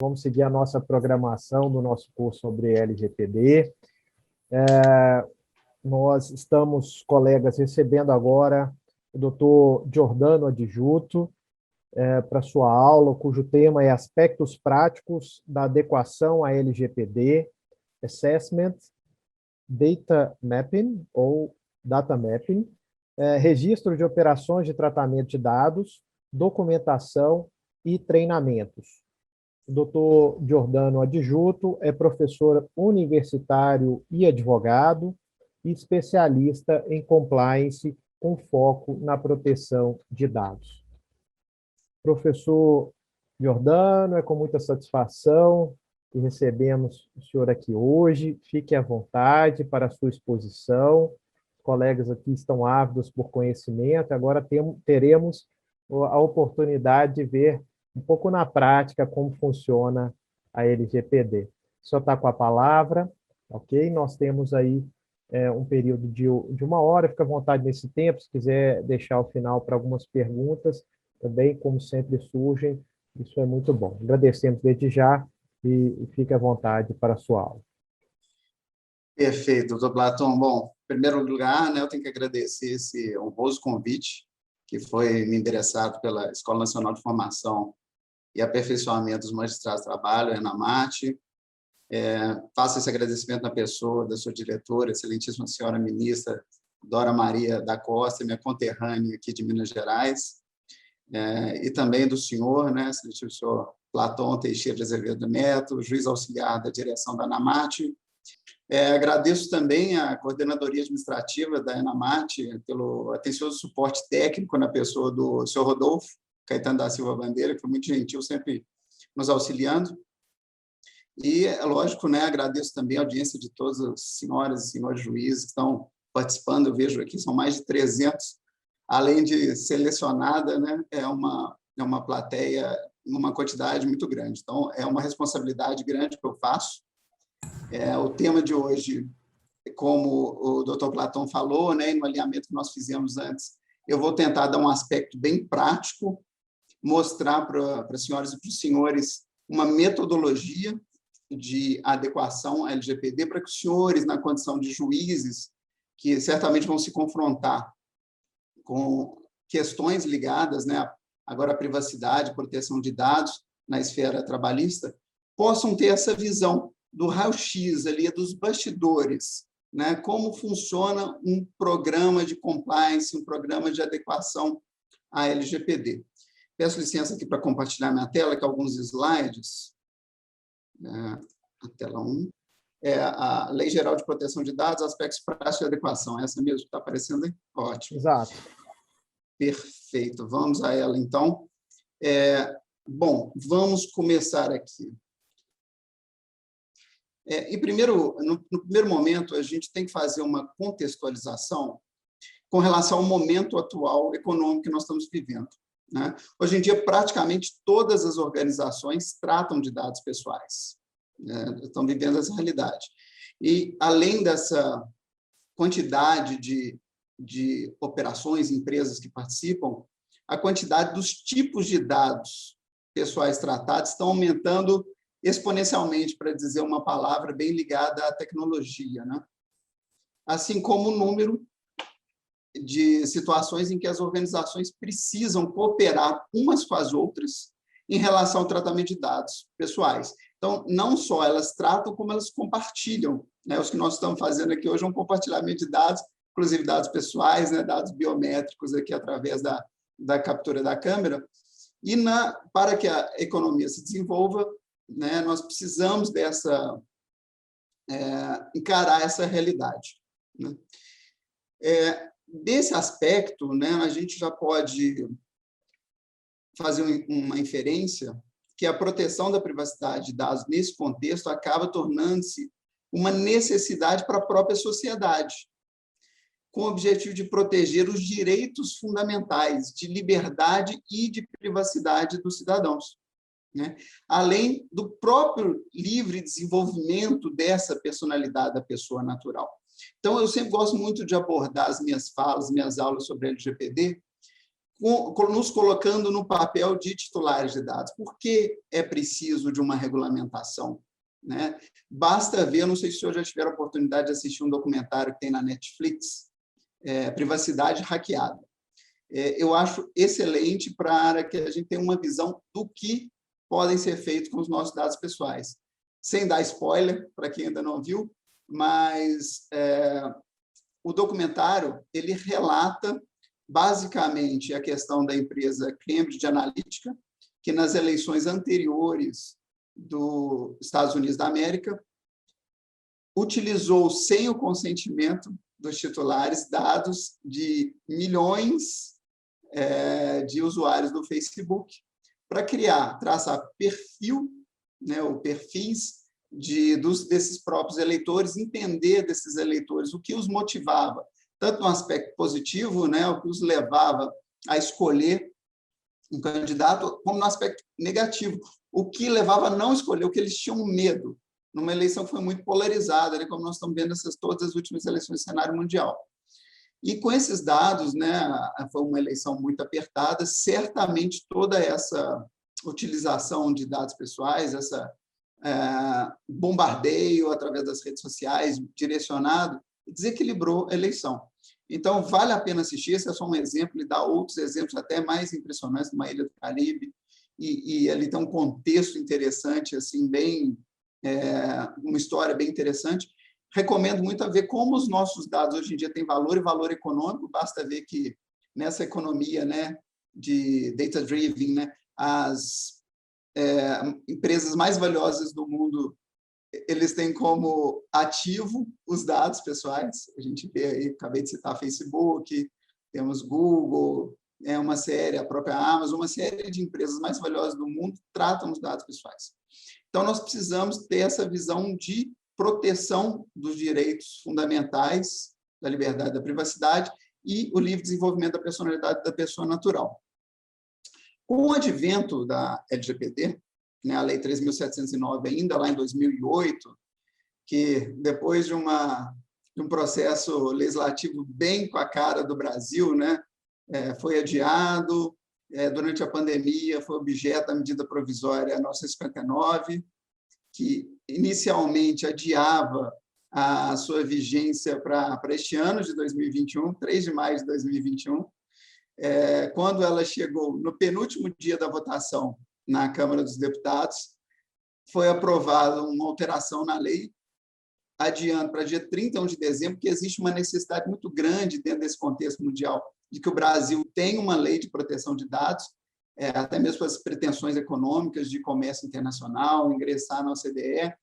Vamos seguir a nossa programação do nosso curso sobre LGPD. Nós estamos, colegas, recebendo agora o Dr. Giordano Adjuto para sua aula, cujo tema é Aspectos Práticos da Adequação à LGPD, Assessment, Data Mapping ou Data Mapping, registro de operações de tratamento de dados, documentação e treinamentos. O Dr. Giordano Adjuto é professor universitário e advogado e especialista em compliance com foco na proteção de dados. Professor Giordano, é com muita satisfação que recebemos o senhor aqui hoje. Fique à vontade para a sua exposição. Os colegas aqui estão ávidos por conhecimento. Agora teremos a oportunidade de ver um pouco na prática como funciona a LGPD. O senhor está com a palavra, ok? Nós temos aí um período de 1 hora, fica à vontade nesse tempo, se quiser deixar o final para algumas perguntas, também, como sempre surgem, isso é muito bom. Agradecemos desde já e fique à vontade para a sua aula. Perfeito, doutor Platão. Bom, em primeiro lugar, eu tenho que agradecer esse honroso convite que foi me endereçado pela Escola Nacional de Formação e Aperfeiçoamento dos Magistrados do Trabalho, a ENAMAT. Faço esse agradecimento na pessoa da sua diretora, excelentíssima senhora ministra Dora Maria da Costa, minha conterrânea aqui de Minas Gerais, e também do senhor, excelentíssimo senhor Platão Teixeira de Azevedo Neto, juiz auxiliar da direção da ENAMAT. Agradeço também a coordenadoria administrativa da ENAMAT pelo atencioso suporte técnico na pessoa do senhor Rodolfo Caetano da Silva Bandeira, que foi muito gentil, sempre nos auxiliando. E, é lógico, agradeço também a audiência de todas as senhoras e senhores juízes que estão participando. Eu vejo aqui, são mais de 300, além de selecionada, é uma plateia, uma quantidade muito grande. Então, é uma responsabilidade grande que eu faço. O tema de hoje, como o doutor Platão falou, e no alinhamento que nós fizemos antes, eu vou tentar dar um aspecto bem prático, mostrar para as senhoras e para os senhores uma metodologia de adequação à LGPD para que os senhores, na condição de juízes, que certamente vão se confrontar com questões ligadas, agora à privacidade, proteção de dados na esfera trabalhista, possam ter essa visão do raio-x ali, dos bastidores, como funciona um programa de compliance, um programa de adequação à LGPD. Peço licença aqui para compartilhar minha tela, que alguns slides. A tela 1. A Lei Geral de Proteção de Dados, aspectos práticos de adequação. Essa mesmo que está aparecendo aí? Ótimo. Exato. Perfeito. Vamos a ela, então. Bom, vamos começar aqui. No primeiro momento, a gente tem que fazer uma contextualização com relação ao momento atual econômico que nós estamos vivendo. Hoje em dia, praticamente todas as organizações tratam de dados pessoais, estão vivendo essa realidade. E, além dessa quantidade de operações, empresas que participam, a quantidade dos tipos de dados pessoais tratados estão aumentando exponencialmente, para dizer uma palavra bem ligada à tecnologia, assim como o número de situações em que as organizações precisam cooperar umas com as outras em relação ao tratamento de dados pessoais. Então, não só elas tratam, como elas compartilham. Os que nós estamos fazendo aqui hoje é um compartilhamento de dados, inclusive dados pessoais, dados biométricos aqui através da captura da câmera. E para que a economia se desenvolva, nós precisamos encarar essa realidade. Desse aspecto, a gente já pode fazer uma inferência que a proteção da privacidade de dados nesse contexto acaba tornando-se uma necessidade para a própria sociedade, com o objetivo de proteger os direitos fundamentais de liberdade e de privacidade dos cidadãos, além do próprio livre desenvolvimento dessa personalidade da pessoa natural. Então, eu sempre gosto muito de abordar as minhas falas, minhas aulas sobre LGPD, nos colocando no papel de titulares de dados. Por que é preciso de uma regulamentação? Né? Basta ver, não sei se o senhor já tiver a oportunidade de assistir um documentário que tem na Netflix, Privacidade Hackeada. Eu acho excelente para que a gente tenha uma visão do que podem ser feitos com os nossos dados pessoais. Sem dar spoiler, para quem ainda não viu, mas o documentário ele relata basicamente a questão da empresa Cambridge Analytica, que nas eleições anteriores dos Estados Unidos da América utilizou, sem o consentimento dos titulares, dados de milhões de usuários do Facebook para traçar perfil, né, ou perfis desses próprios eleitores, entender desses eleitores o que os motivava, tanto no aspecto positivo, né, o que os levava a escolher um candidato, como no aspecto negativo, o que levava a não escolher, o que eles tinham medo, numa eleição que foi muito polarizada, né, como nós estamos vendo todas as últimas eleições do cenário mundial. E com esses dados, né, foi uma eleição muito apertada, certamente toda essa utilização de dados pessoais, essa bombardeio através das redes sociais direcionado, desequilibrou a eleição. Então, vale a pena assistir, esse é só um exemplo, e dá outros exemplos até mais impressionantes, numa ilha do Caribe, e ali tem um contexto interessante, assim, bem, uma história bem interessante. Recomendo muito a ver como os nossos dados hoje em dia têm valor e valor econômico, basta ver que nessa economia, né, de data-driven, né, as empresas mais valiosas do mundo, eles têm como ativo os dados pessoais. A gente vê aí, acabei de citar Facebook, temos Google, uma série, a própria Amazon, uma série de empresas mais valiosas do mundo tratam os dados pessoais. Então, nós precisamos ter essa visão de proteção dos direitos fundamentais, da liberdade, da privacidade e o livre desenvolvimento da personalidade da pessoa natural. Com o advento da LGPD, né, a Lei 3.709, ainda lá em 2008, que depois de um processo legislativo bem com a cara do Brasil, né, foi adiado, durante a pandemia foi objeto da medida provisória 959, que inicialmente adiava a sua vigência para este ano de 2021, 3 de maio de 2021, quando ela chegou no penúltimo dia da votação na Câmara dos Deputados, foi aprovada uma alteração na lei, adiando para dia 31 de dezembro, que existe uma necessidade muito grande dentro desse contexto mundial, de que o Brasil tenha uma lei de proteção de dados, até mesmo as pretensões econômicas de comércio internacional, ingressar na OCDE.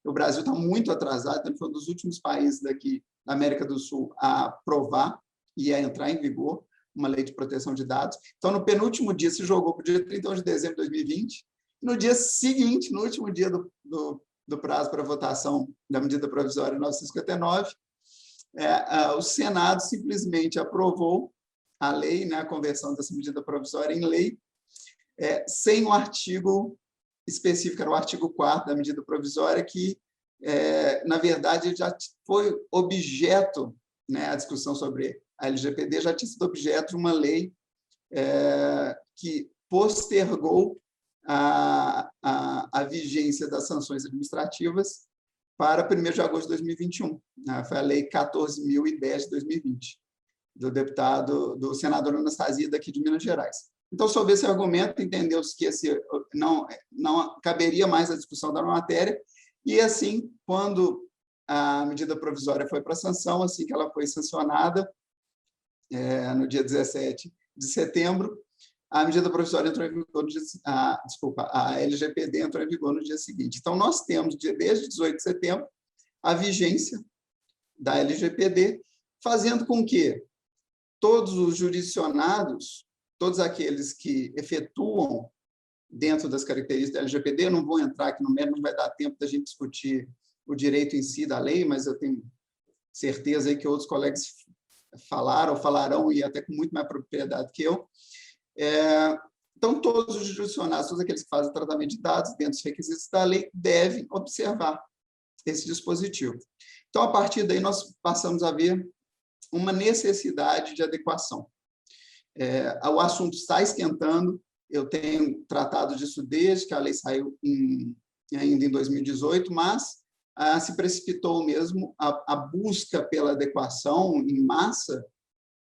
O Brasil está muito atrasado, então foi um dos últimos países daqui da América do Sul a aprovar e a entrar em vigor uma lei de proteção de dados. Então, no penúltimo dia, se jogou para o dia 31 de dezembro de 2020, no dia seguinte, no último dia do prazo para votação da medida provisória 959, o Senado simplesmente aprovou a lei, né, a conversão dessa medida provisória em lei, sem um artigo específico, era o artigo 4º da medida provisória, que, na verdade, já foi objeto, né, a discussão sobre a LGPD já tinha sido objeto de uma lei que postergou a vigência das sanções administrativas para 1º de agosto de 2021. Foi a Lei 14.010 de 2020, do senador Anastasia, daqui de Minas Gerais. Então, sobre esse argumento, entendeu-se que não caberia mais a discussão da matéria, e assim, quando a medida provisória foi para sanção, assim que ela foi sancionada, no dia 17 de setembro, a medida provisória entrou em vigor, a LGPD entrou em vigor no dia seguinte. Então, nós temos, desde 18 de setembro, a vigência da LGPD, fazendo com que todos os jurisdicionados, todos aqueles que efetuam dentro das características da LGPD, eu não vou entrar aqui no mérito, não vai dar tempo da gente discutir o direito em si da lei, mas eu tenho certeza aí que outros colegas falaram, falarão, e até com muito mais propriedade que eu. Então, todos os jurisdicionados, todos aqueles que fazem tratamento de dados dentro dos requisitos da lei, devem observar esse dispositivo. Então, a partir daí, nós passamos a ver uma necessidade de adequação. O assunto está esquentando, eu tenho tratado disso desde que a lei saiu ainda em 2018, mas se precipitou mesmo, a busca pela adequação em massa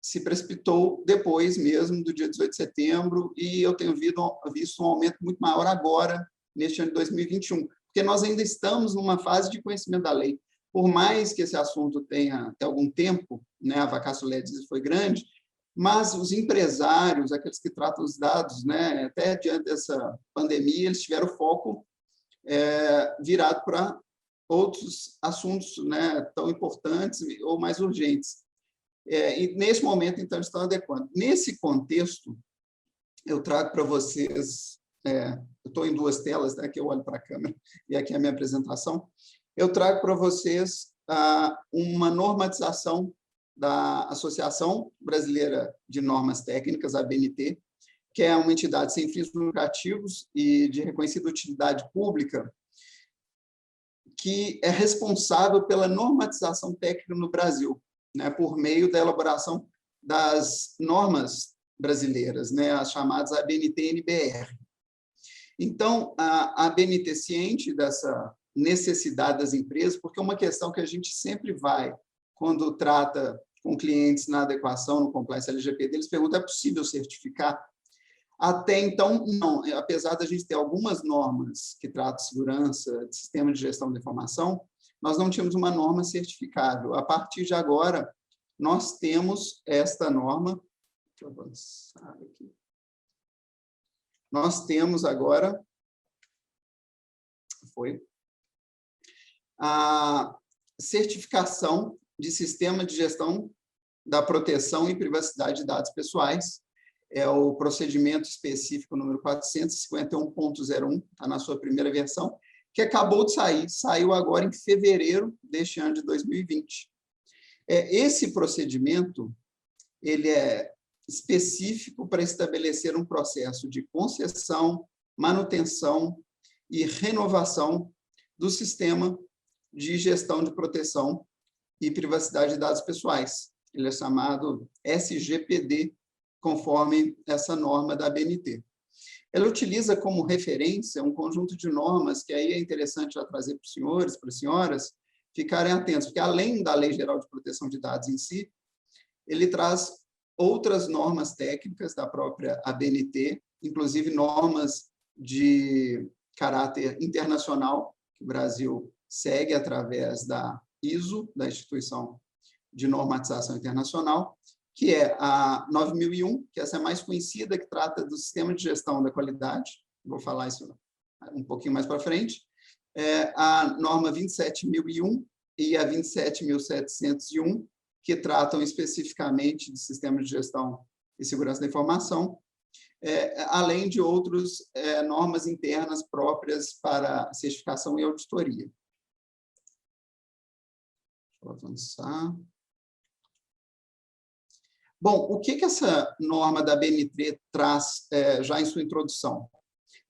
se precipitou depois mesmo do dia 18 de setembro, e eu tenho visto um aumento muito maior agora, neste ano de 2021, porque nós ainda estamos numa fase de conhecimento da lei. Por mais que esse assunto tenha até algum tempo, né, a vacatio legis foi grande, mas os empresários, aqueles que tratam os dados, né, até diante dessa pandemia, eles tiveram foco virado para outros assuntos, né, tão importantes ou mais urgentes. E nesse momento, então, estão adequando. Nesse contexto, eu trago para vocês, eu estou em duas telas, né, que eu olho para a câmera, e aqui é a minha apresentação, eu trago para vocês uma normatização da Associação Brasileira de Normas Técnicas, a ABNT, que é uma entidade sem fins lucrativos e de reconhecida utilidade pública, que é responsável pela normatização técnica no Brasil, né, por meio da elaboração das normas brasileiras, né, as chamadas ABNT-NBR. Então, a ABNT, ciente dessa necessidade das empresas, porque é uma questão que a gente sempre vai, quando trata com clientes na adequação, no compliance LGPD, eles perguntam, é possível certificar? Até então, não. Apesar da gente ter algumas normas que tratam de segurança, de sistema de gestão da informação, nós não tínhamos uma norma certificável. A partir de agora, nós temos esta norma. Deixa eu avançar aqui. Nós temos agora a certificação de sistema de gestão da proteção e privacidade de dados pessoais. É o procedimento específico número 451.01, está na sua primeira versão, que acabou de sair, saiu agora em fevereiro deste ano de 2020. Esse procedimento ele é específico para estabelecer um processo de concessão, manutenção e renovação do sistema de gestão de proteção e privacidade de dados pessoais. Ele é chamado SGPD, conforme essa norma da ABNT. Ela utiliza como referência um conjunto de normas que aí é interessante já trazer para os senhores, para as senhoras, ficarem atentos, porque além da Lei Geral de Proteção de Dados em si, ele traz outras normas técnicas da própria ABNT, inclusive normas de caráter internacional, que o Brasil segue através da ISO, da Instituição de Normatização Internacional, que é a 9001, que essa é a mais conhecida, que trata do sistema de gestão da qualidade. Vou falar isso um pouquinho mais para frente. A norma 27001 e a 27701, que tratam especificamente de sistema de gestão e segurança da informação, além de outras normas internas próprias para certificação e auditoria. Deixa eu avançar. Bom, o que essa norma da ABNT traz já em sua introdução?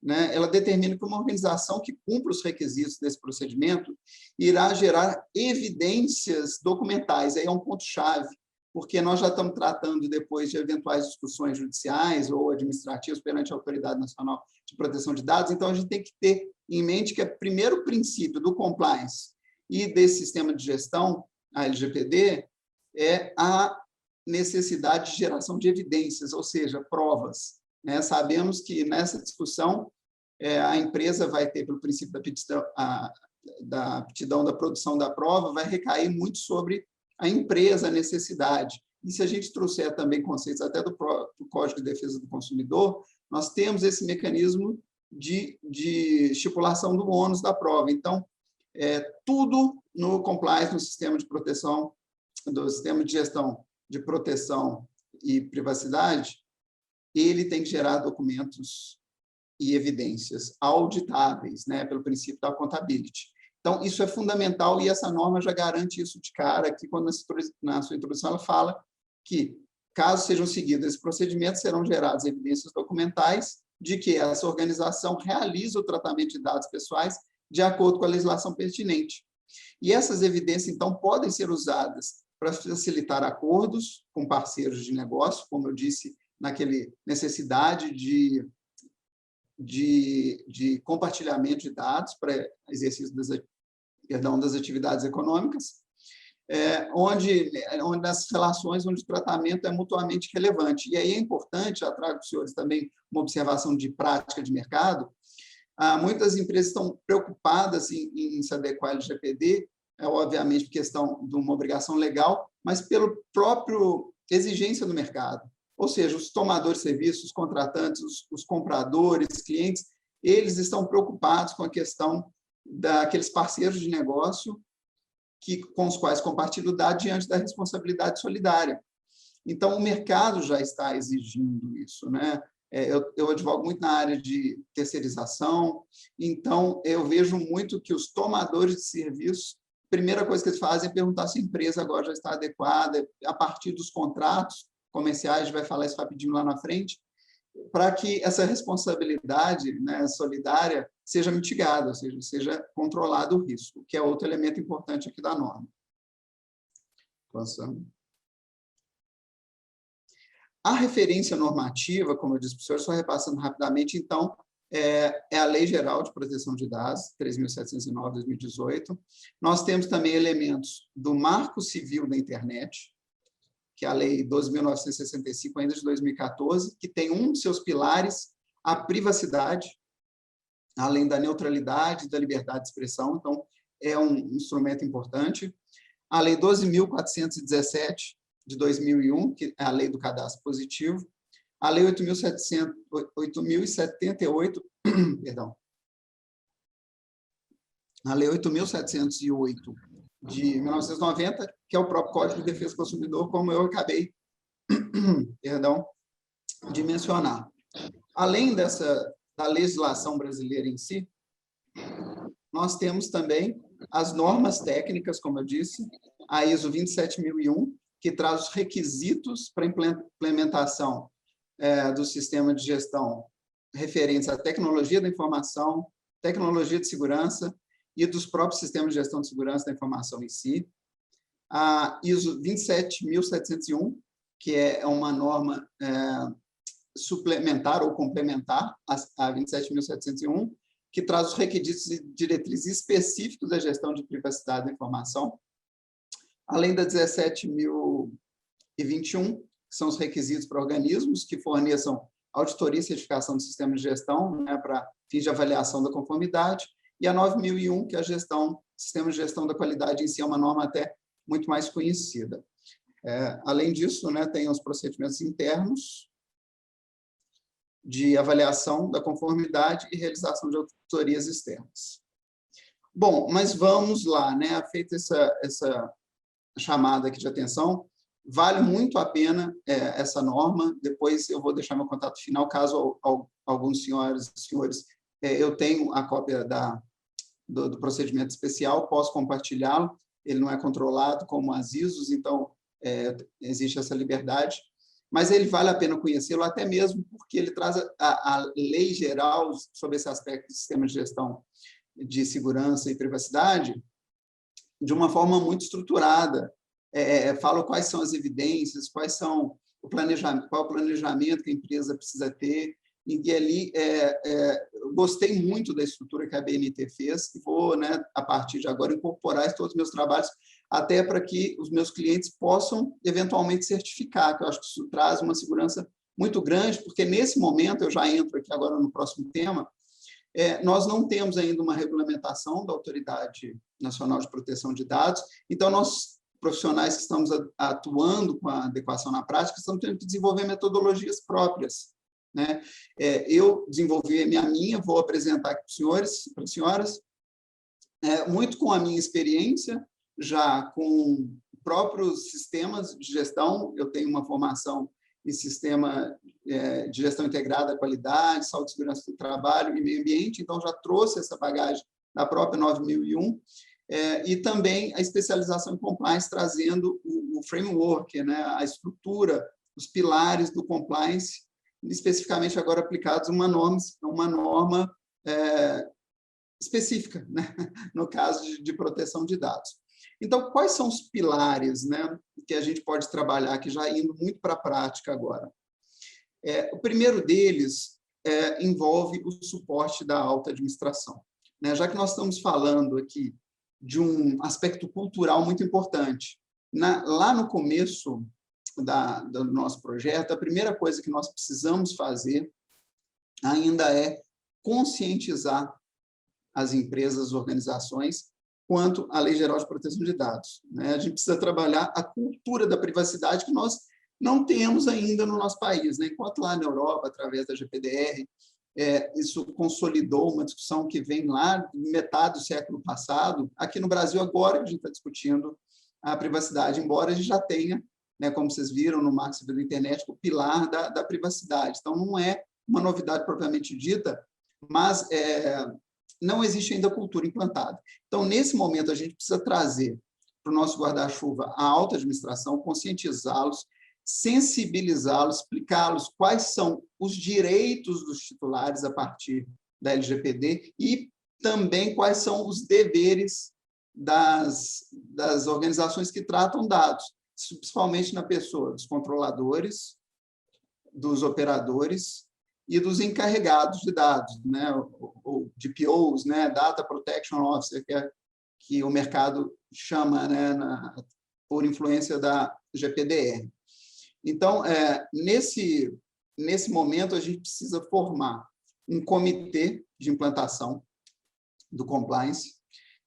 Né? Ela determina que uma organização que cumpra os requisitos desse procedimento irá gerar evidências documentais. Aí é um ponto-chave, porque nós já estamos tratando depois de eventuais discussões judiciais ou administrativas perante a Autoridade Nacional de Proteção de Dados, então a gente tem que ter em mente que o primeiro princípio do compliance e desse sistema de gestão, a LGPD, é a necessidade de geração de evidências, ou seja, provas. Né? Sabemos que nessa discussão a empresa vai ter, pelo princípio da aptidão da produção da prova, vai recair muito sobre a empresa, a necessidade. E se a gente trouxer também conceitos até do Código de Defesa do Consumidor, nós temos esse mecanismo de estipulação do ônus da prova. Então, tudo no compliance, no sistema de proteção, do sistema de gestão de proteção e privacidade, ele tem que gerar documentos e evidências auditáveis, né, pelo princípio da accountability. Então, isso é fundamental e essa norma já garante isso de cara, que quando na sua introdução ela fala que, caso sejam seguidos esses procedimentos, serão geradas evidências documentais de que essa organização realiza o tratamento de dados pessoais de acordo com a legislação pertinente. E essas evidências, então, podem ser usadas para facilitar acordos com parceiros de negócio, como eu disse, naquele necessidade de compartilhamento de dados para exercício das atividades econômicas, onde nas relações onde o tratamento é mutuamente relevante. E aí é importante, já trago para os senhores também uma observação de prática de mercado, muitas empresas estão preocupadas em se adequar ao LGPD, obviamente por questão de uma obrigação legal, mas pela própria exigência do mercado. Ou seja, os tomadores de serviços, os contratantes, os compradores, clientes, eles estão preocupados com a questão daqueles parceiros de negócio com os quais compartilham dados diante da responsabilidade solidária. Então, o mercado já está exigindo isso, né? Eu advogo muito na área de terceirização, então eu vejo muito que os tomadores de serviços, a primeira coisa que eles fazem é perguntar se a empresa agora já está adequada, a partir dos contratos comerciais, a gente vai falar isso rapidinho lá na frente, para que essa responsabilidade, né, solidária seja mitigada, ou seja, seja controlado o risco, que é outro elemento importante aqui da norma. Passando. A referência normativa, como eu disse para o senhor, só repassando rapidamente, então, é a Lei Geral de Proteção de Dados, 3.709, 2018. Nós temos também elementos do Marco Civil da Internet, que é a Lei 12.965, ainda de 2014, que tem um de seus pilares a privacidade, além da neutralidade e da liberdade de expressão, então é um instrumento importante. A Lei 12.417, de 2001, que é a Lei do Cadastro Positivo. A Lei 8.078, perdão, a Lei 8.708, de 1990, que é o próprio Código de Defesa do Consumidor, como eu acabei de mencionar. Além da legislação brasileira em si, nós temos também as normas técnicas, como eu disse, a ISO 27001, que traz os requisitos para implementação do sistema de gestão referentes à tecnologia da informação, tecnologia de segurança e dos próprios sistemas de gestão de segurança da informação em si. A ISO 27701, que é uma norma suplementar ou complementar à 27701, que traz os requisitos e diretrizes específicos da gestão de privacidade da informação, além da 17.021, que são os requisitos para organismos que forneçam auditoria e certificação do sistema de gestão, né, para fins de avaliação da conformidade, e a 9.001, que é a sistema de gestão da qualidade em si, é uma norma até muito mais conhecida. Além disso, né, tem os procedimentos internos de avaliação da conformidade e realização de auditorias externas. Bom, mas vamos lá, né? Feita essa chamada aqui de atenção, vale muito a pena essa norma. Depois eu vou deixar meu contato final, caso alguns senhores, eu tenho a cópia do procedimento especial, posso compartilhá-lo, ele não é controlado como as ISOs, então existe essa liberdade, mas ele vale a pena conhecê-lo, até mesmo porque ele traz a lei geral sobre esse aspecto do sistema de gestão de segurança e privacidade de uma forma muito estruturada. Fala quais são as evidências, qual é o planejamento que a empresa precisa ter, e ali eu gostei muito da estrutura que a BNT fez, e vou, né, a partir de agora, incorporar isso em todos os meus trabalhos, até para que os meus clientes possam, eventualmente, certificar, que eu acho que isso traz uma segurança muito grande, porque, nesse momento, eu já entro aqui agora no próximo tema, nós não temos ainda uma regulamentação da Autoridade Nacional de Proteção de Dados, então, nós, profissionais que estamos atuando com a adequação na prática, estamos tendo que desenvolver metodologias próprias, né? Eu desenvolvi a minha, vou apresentar aqui para os senhores, para as senhoras, muito com a minha experiência, já com próprios sistemas de gestão. Eu tenho uma formação em sistema de gestão integrada da qualidade, saúde e segurança do trabalho e meio ambiente, então já trouxe essa bagagem da própria 9001, e também a especialização em compliance, trazendo o framework, né, a estrutura, os pilares do compliance, especificamente agora aplicados uma norma específica, né? No caso de proteção de dados. Então, quais são os pilares, né, que a gente pode trabalhar, que já indo muito para a prática agora? O primeiro deles envolve o suporte da alta administração, né? Já que nós estamos falando aqui de um aspecto cultural muito importante. Lá no começo do nosso projeto, a primeira coisa que nós precisamos fazer ainda é conscientizar as empresas, as organizações, quanto à Lei Geral de Proteção de Dados, né? A gente precisa trabalhar a cultura da privacidade que nós não temos ainda no nosso país, né? Enquanto lá na Europa, através da GPDR, isso consolidou uma discussão que vem lá metade do século passado. Aqui no Brasil, agora que a gente está discutindo a privacidade, embora a gente já tenha, né, como vocês viram no Marco Civil da Internet, o pilar da privacidade. Então, não é uma novidade propriamente dita, mas não existe ainda cultura implantada. Então, nesse momento, a gente precisa trazer para o nosso guarda-chuva a alta administração, conscientizá-los, sensibilizá-los, explicá-los quais são os direitos dos titulares a partir da LGPD e também quais são os deveres das organizações que tratam dados, principalmente na pessoa dos controladores, dos operadores e dos encarregados de dados, né, ou DPOs, né, Data Protection Officer, que o mercado chama, né, por influência da GPDR. Então, nesse momento, a gente precisa formar um comitê de implantação do compliance.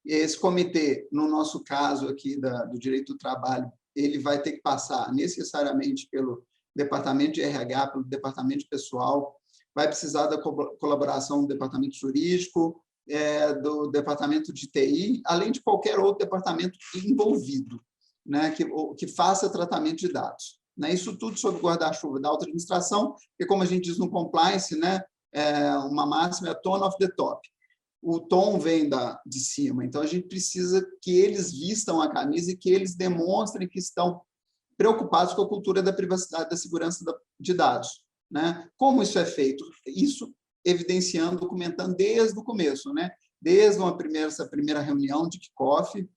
Esse comitê, no nosso caso aqui do direito do trabalho, ele vai ter que passar necessariamente pelo departamento de RH, pelo departamento de pessoal, vai precisar da colaboração do departamento jurídico, do departamento de TI, além de qualquer outro departamento envolvido, né, que faça tratamento de dados. Né? Isso tudo sob o guarda-chuva da alta administração, porque, como a gente diz no compliance, né, uma máxima é tone of the top. O tom vem de cima, então a gente precisa que eles vistam a camisa e que eles demonstrem que estão preocupados com a cultura da privacidade, da segurança de dados. Né? Como isso é feito? Isso evidenciando, documentando desde o começo, né? Desde essa primeira reunião de kickoff,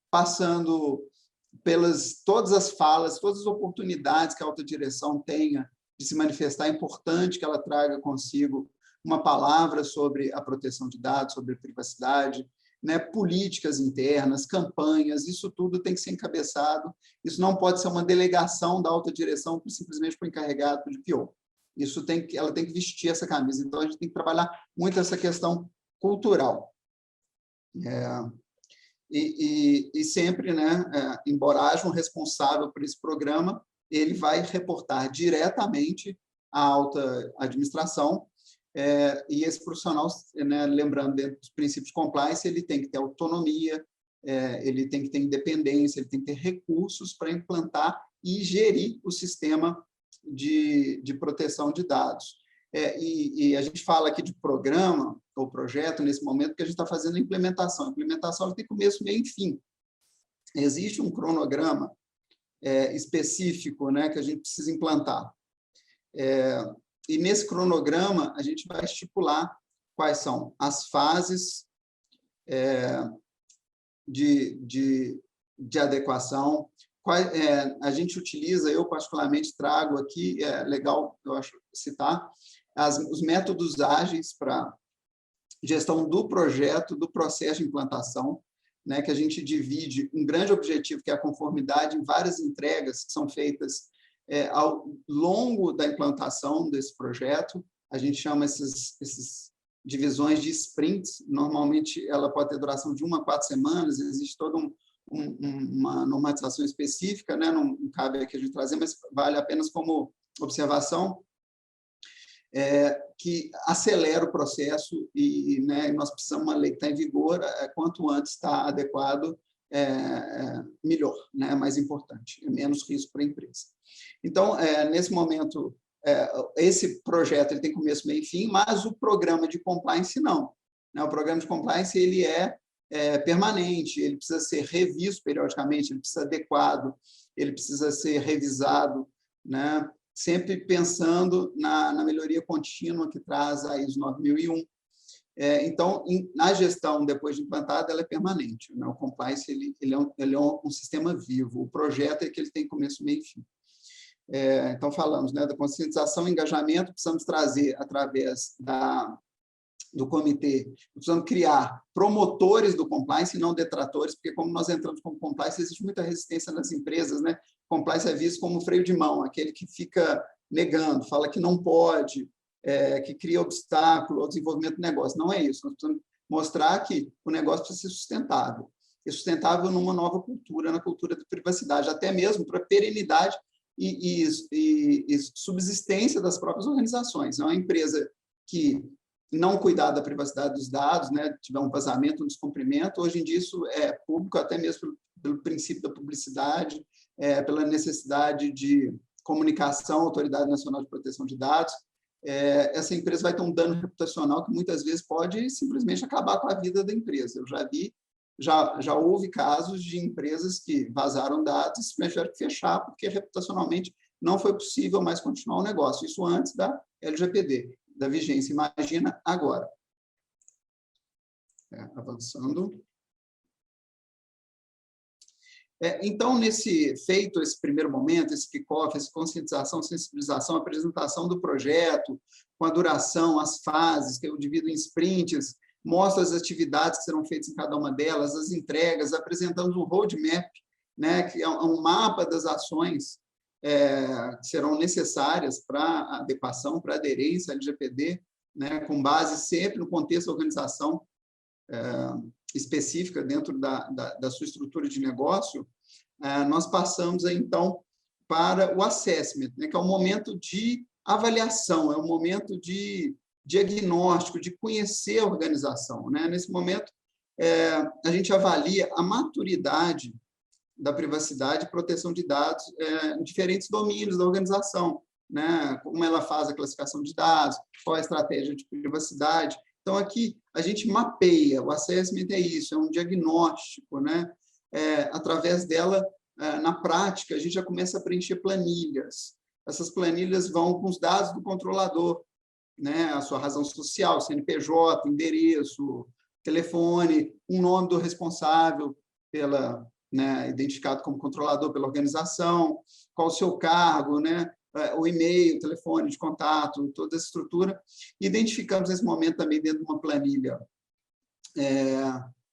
passando pelas todas as falas, todas as oportunidades que a alta direção tenha de se manifestar. É importante que ela traga consigo uma palavra sobre a proteção de dados, sobre a privacidade, né, políticas internas, campanhas, isso tudo tem que ser encabeçado. Isso não pode ser uma delegação da alta direção simplesmente para o encarregado de PO. Ela tem que vestir essa camisa. Então, a gente tem que trabalhar muito essa questão cultural. E sempre, né, embora haja um responsável por esse programa, ele vai reportar diretamente à alta administração, e esse profissional, né, lembrando, dentro dos princípios de compliance, ele tem que ter autonomia, ele tem que ter independência, ele tem que ter recursos para implantar e gerir o sistema de proteção de dados. E a gente fala aqui de programa ou projeto nesse momento, porque a gente está fazendo a implementação. A implementação ela tem começo, meio e fim. Existe um cronograma específico, né, que a gente precisa implantar. E nesse cronograma, a gente vai estipular quais são as fases de adequação. A gente utiliza, eu particularmente trago aqui, é legal, eu acho, citar, os métodos ágeis para gestão do projeto, do processo de implantação, né, que a gente divide um grande objetivo, que é a conformidade, em várias entregas que são feitas ao longo da implantação desse projeto. A gente chama essas divisões de sprints. Normalmente, ela pode ter duração de 1 a 4 semanas, existe toda uma normatização específica, né? Não cabe aqui a gente trazer, mas vale apenas como observação, que acelera o processo e, né, nós precisamos uma lei que está em vigor, quanto antes está adequado, melhor, né? Mais importante, menos risco para a empresa. Então, nesse momento, esse projeto ele tem começo, meio e fim, mas o programa de compliance não. Né? O programa de compliance ele é permanente, ele precisa ser revisto periodicamente, ele precisa ser adequado, ele precisa ser revisado, né? Sempre pensando na melhoria contínua que traz a ISO 9001. Então, na gestão, depois de implantada, ela é permanente, né? O compliance ele é um sistema vivo, o projeto é que ele tem começo, meio e fim. Então, falamos, né, da conscientização e engajamento, precisamos trazer, através do comitê, precisamos criar promotores do compliance e não detratores, porque como nós entramos com compliance, existe muita resistência nas empresas, né? Compliance é visto como freio de mão, aquele que fica negando, fala que não pode, que cria obstáculo ao desenvolvimento do negócio. Não é isso, nós precisamos mostrar que o negócio precisa ser sustentável, e sustentável numa nova cultura, na cultura da privacidade, até mesmo para perenidade e subsistência das próprias organizações. É uma empresa que não cuidar da privacidade dos dados, né, tiver um vazamento, um descumprimento, hoje em dia isso é público, até mesmo pelo princípio da publicidade, pela necessidade de comunicação à Autoridade Nacional de Proteção de Dados. Essa empresa vai ter um dano reputacional que muitas vezes pode simplesmente acabar com a vida da empresa. Eu já vi, já houve casos de empresas que vazaram dados e simplesmente tiveram que fechar porque reputacionalmente não foi possível mais continuar o negócio. Isso antes da LGPD, da vigência. Imagina agora. Avançando. Então, feito esse primeiro momento, esse kick-off, essa conscientização, sensibilização, apresentação do projeto, com a duração, as fases, que eu divido em sprints, mostra as atividades que serão feitas em cada uma delas, as entregas, apresentamos um roadmap, né, que é um mapa das ações que serão necessárias para a adequação, para a aderência à LGPD, né, com base sempre no contexto da organização específica dentro da sua estrutura de negócio. Nós passamos, então, para o assessment, né, que é o momento de avaliação, é o momento de diagnóstico, de conhecer a organização, né? Nesse momento, a gente avalia a maturidade da privacidade e proteção de dados em diferentes domínios da organização, né? Como ela faz a classificação de dados, qual a estratégia de privacidade. Então, aqui, a gente mapeia, o assessment é isso, é um diagnóstico, né? Através dela, na prática, a gente já começa a preencher planilhas. Essas planilhas vão com os dados do controlador, né? A sua razão social, CNPJ, endereço, telefone, um nome do responsável né, identificado como controlador pela organização, qual o seu cargo, né? O e-mail, o telefone de contato, toda essa estrutura. Identificamos nesse momento também dentro de uma planilha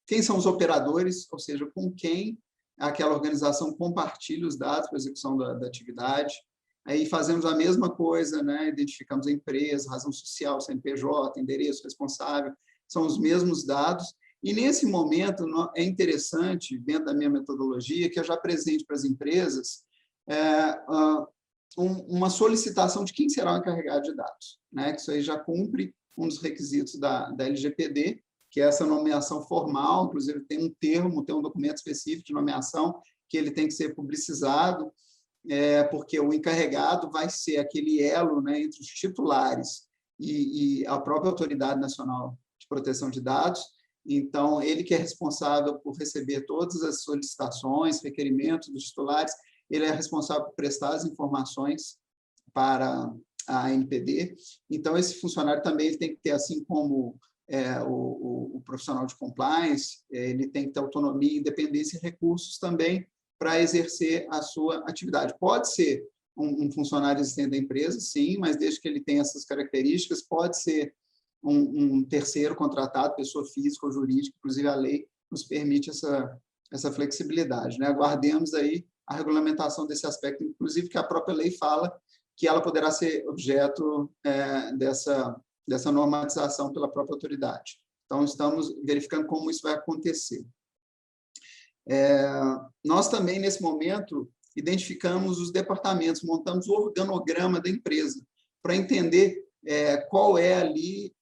quem são os operadores, ou seja, com quem aquela organização compartilha os dados para a execução da atividade. Aí fazemos a mesma coisa, né? Identificamos a empresa, razão social, CNPJ, endereço, responsável, são os mesmos dados. E, nesse momento, é interessante, dentro da minha metodologia, que eu já apresente para as empresas uma solicitação de quem será o encarregado de dados, né? Que isso aí já cumpre um dos requisitos da LGPD, que é essa nomeação formal, inclusive tem um termo, tem um documento específico de nomeação, que ele tem que ser publicizado, porque o encarregado vai ser aquele elo, né, entre os titulares e a própria Autoridade Nacional de Proteção de Dados. Então, ele que é responsável por receber todas as solicitações, requerimentos dos titulares, ele é responsável por prestar as informações para a ANPD. Então, esse funcionário também ele tem que ter, assim como o profissional de compliance, ele tem que ter autonomia, independência e recursos também para exercer a sua atividade. Pode ser um funcionário existente da empresa, sim, mas desde que ele tenha essas características, pode ser um terceiro contratado, pessoa física ou jurídica, inclusive a lei nos permite essa flexibilidade, né? Aguardemos aí a regulamentação desse aspecto, inclusive que a própria lei fala que ela poderá ser objeto dessa normatização pela própria autoridade. Então, estamos verificando como isso vai acontecer. Nós também, nesse momento, identificamos os departamentos, montamos o organograma da empresa, para entender qual é ali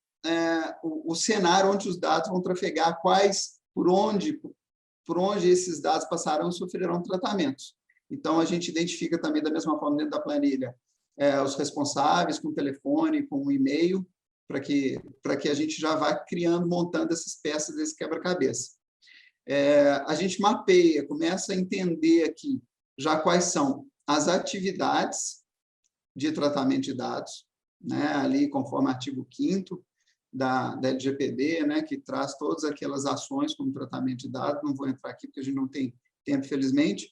o cenário onde os dados vão trafegar, por onde esses dados passarão e sofrerão tratamentos. Então, a gente identifica também, da mesma forma, dentro da planilha, os responsáveis com telefone, com e-mail, para que a gente já vá montando essas peças desse quebra-cabeça. A gente mapeia, começa a entender aqui já quais são as atividades de tratamento de dados, né, ali conforme o artigo 5º, da LGPD, né, que traz todas aquelas ações como tratamento de dados, não vou entrar aqui porque a gente não tem tempo, felizmente,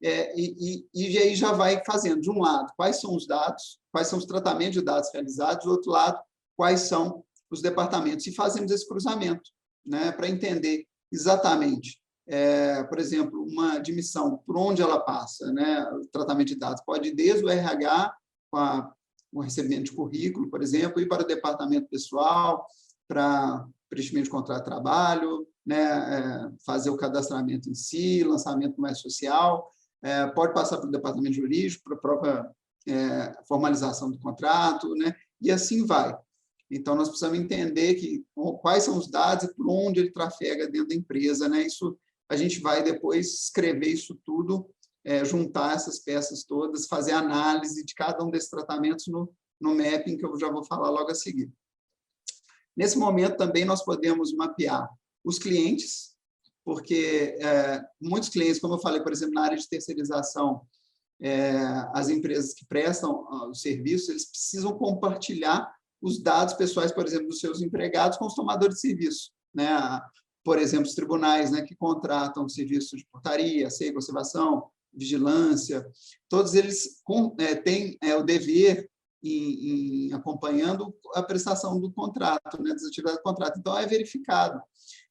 e aí já vai fazendo, de um lado, quais são os dados, quais são os tratamentos de dados realizados, do outro lado, quais são os departamentos, e fazemos esse cruzamento, né, para entender exatamente, por exemplo, uma admissão, por onde ela passa, né, o tratamento de dados pode ir desde o RH, com o recebimento de currículo, por exemplo, ir para o departamento pessoal, para preenchimento de contrato de trabalho, né, fazer o cadastramento em si, lançamento mais social, pode passar para o departamento jurídico, para a própria formalização do contrato, né, e assim vai. Então, nós precisamos entender quais são os dados e por onde ele trafega dentro da empresa, né? Isso, a gente vai depois escrever isso tudo, juntar essas peças todas, fazer análise de cada um desses tratamentos no mapping, que eu já vou falar logo a seguir. Nesse momento, também, nós podemos mapear os clientes, porque muitos clientes, como eu falei, por exemplo, na área de terceirização, as empresas que prestam os serviços, eles precisam compartilhar os dados pessoais, por exemplo, dos seus empregados com os tomadores de serviço, né? Por exemplo, os tribunais, né, que contratam serviços de portaria, SEI, conservação, vigilância, todos eles têm o dever em acompanhando a prestação do contrato, né, das atividades do contrato. Então, é verificado.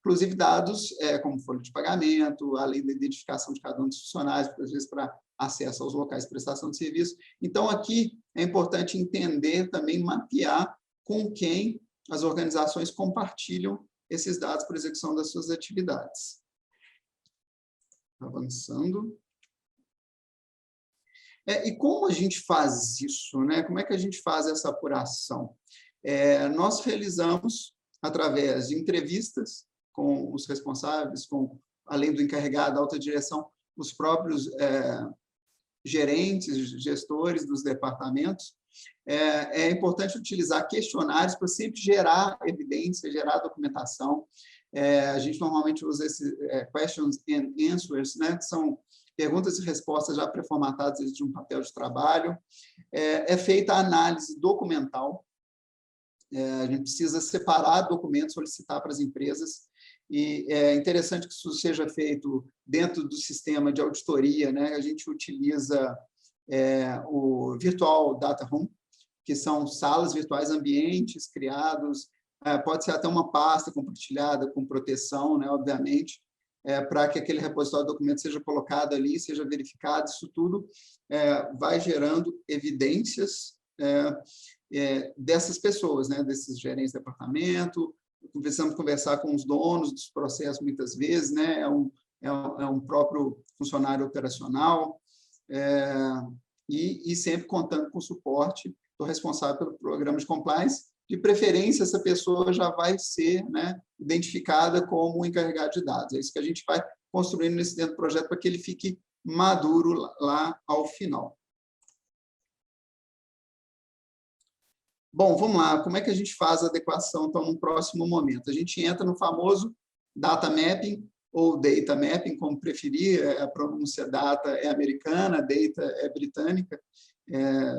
Inclusive, dados como folha de pagamento, além da identificação de cada um dos funcionários, às vezes para acesso aos locais de prestação de serviço. Então, aqui é importante entender também, mapear com quem as organizações compartilham esses dados para execução das suas atividades. Avançando. E como a gente faz isso, né? Como é que a gente faz essa apuração? Nós realizamos, através de entrevistas com os responsáveis, além do encarregado, da alta direção, os próprios gerentes, gestores dos departamentos. É importante utilizar questionários para sempre gerar evidência, gerar documentação. A gente normalmente usa esses questions and answers, né, que são perguntas e respostas já pré-formatadas de um papel de trabalho. É feita a análise documental. A gente precisa separar documentos, solicitar para as empresas. E é interessante que isso seja feito dentro do sistema de auditoria, né? A gente utiliza o Virtual Data Room, que são salas virtuais, ambientes criados, pode ser até uma pasta compartilhada com proteção, né, obviamente, para que aquele repositório de documentos seja colocado ali, seja verificado. Isso tudo vai gerando evidências dessas pessoas, né, desses gerentes de departamento. Precisamos conversar com os donos dos processos, muitas vezes, né, é um próprio funcionário operacional, e sempre contando com o suporte do responsável pelo programa de compliance. De preferência, essa pessoa já vai ser, né, identificada como encarregado de dados. É isso que a gente vai construindo dentro do projeto para que ele fique maduro lá ao final. Bom, vamos lá. Como é que a gente faz a adequação, então, no próximo momento? A gente entra no famoso data mapping, ou data mapping, como preferir. A pronúncia data é americana, data é britânica.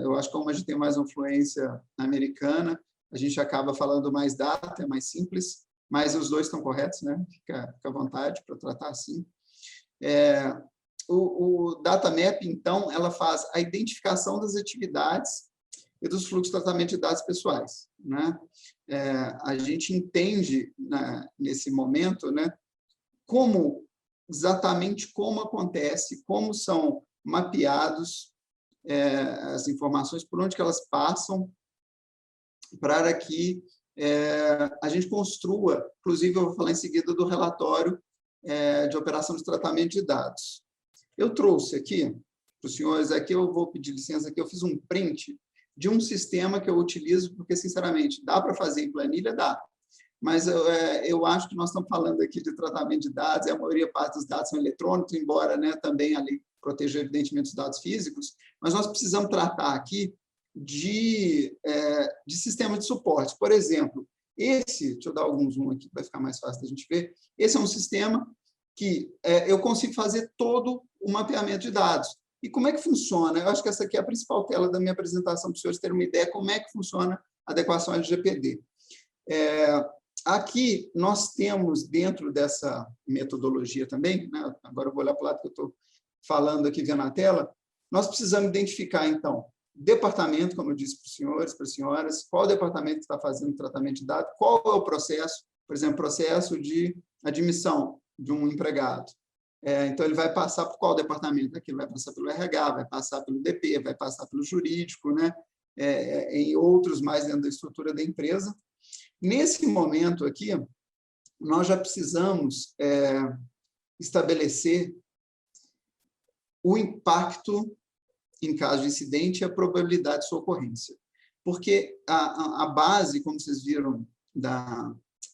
Eu acho que como a gente tem mais influência americana, a gente acaba falando mais data, é mais simples, mas os dois estão corretos, né? Fica à vontade para tratar assim. O data mapping, então, ela faz a identificação das atividades e dos fluxos de tratamento de dados pessoais, né? A gente entende, né, nesse momento, né, exatamente como acontece, como são mapeados as informações, por onde que elas passam, para que a gente construa, inclusive eu vou falar em seguida do relatório de operação de tratamento de dados. Eu trouxe aqui, para os senhores, aqui eu vou pedir licença, aqui eu fiz um print de um sistema que eu utilizo, porque, sinceramente, dá para fazer em planilha? Dá. Mas eu acho que nós estamos falando aqui de tratamento de dados, e a maioria parte dos dados são eletrônicos, embora, né, também a lei proteja, evidentemente, os dados físicos, mas nós precisamos tratar aqui de sistema de suporte. Por exemplo, deixa eu dar algum zoom aqui para ficar mais fácil da gente ver, esse é um sistema que eu consigo fazer todo o mapeamento de dados. E como é que funciona? Eu acho que essa aqui é a principal tela da minha apresentação, para os senhores terem uma ideia como é que funciona a adequação LGPD. Aqui, nós temos, dentro dessa metodologia também, né, agora eu vou olhar para o lado que eu estou falando aqui, vendo na tela, nós precisamos identificar, então, departamento, como eu disse para os senhores, para as senhoras, qual departamento que está fazendo o tratamento de dados, qual é o processo, por exemplo, processo de admissão de um empregado. Então, ele vai passar por qual departamento? Aquilo vai passar pelo RH, vai passar pelo DP, vai passar pelo jurídico, né? Em outros mais dentro da estrutura da empresa. Nesse momento aqui, nós já precisamos estabelecer o impacto em caso de incidente e a probabilidade de sua ocorrência. Porque a base, como vocês viram,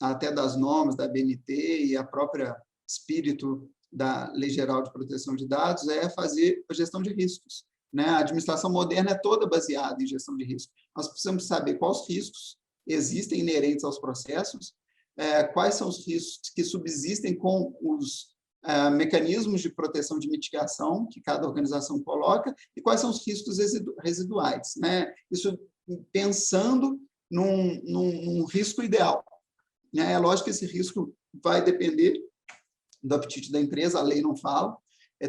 até das normas da BNT e a própria espírito da Lei Geral de Proteção de Dados é fazer a gestão de riscos, né? A administração moderna é toda baseada em gestão de riscos. Nós precisamos saber quais riscos existem inerentes aos processos, quais são os riscos que subsistem com os mecanismos de proteção de mitigação que cada organização coloca e quais são os riscos residuais, né? Isso pensando num risco ideal, né? É lógico que esse risco vai depender do apetite da empresa, a lei não fala.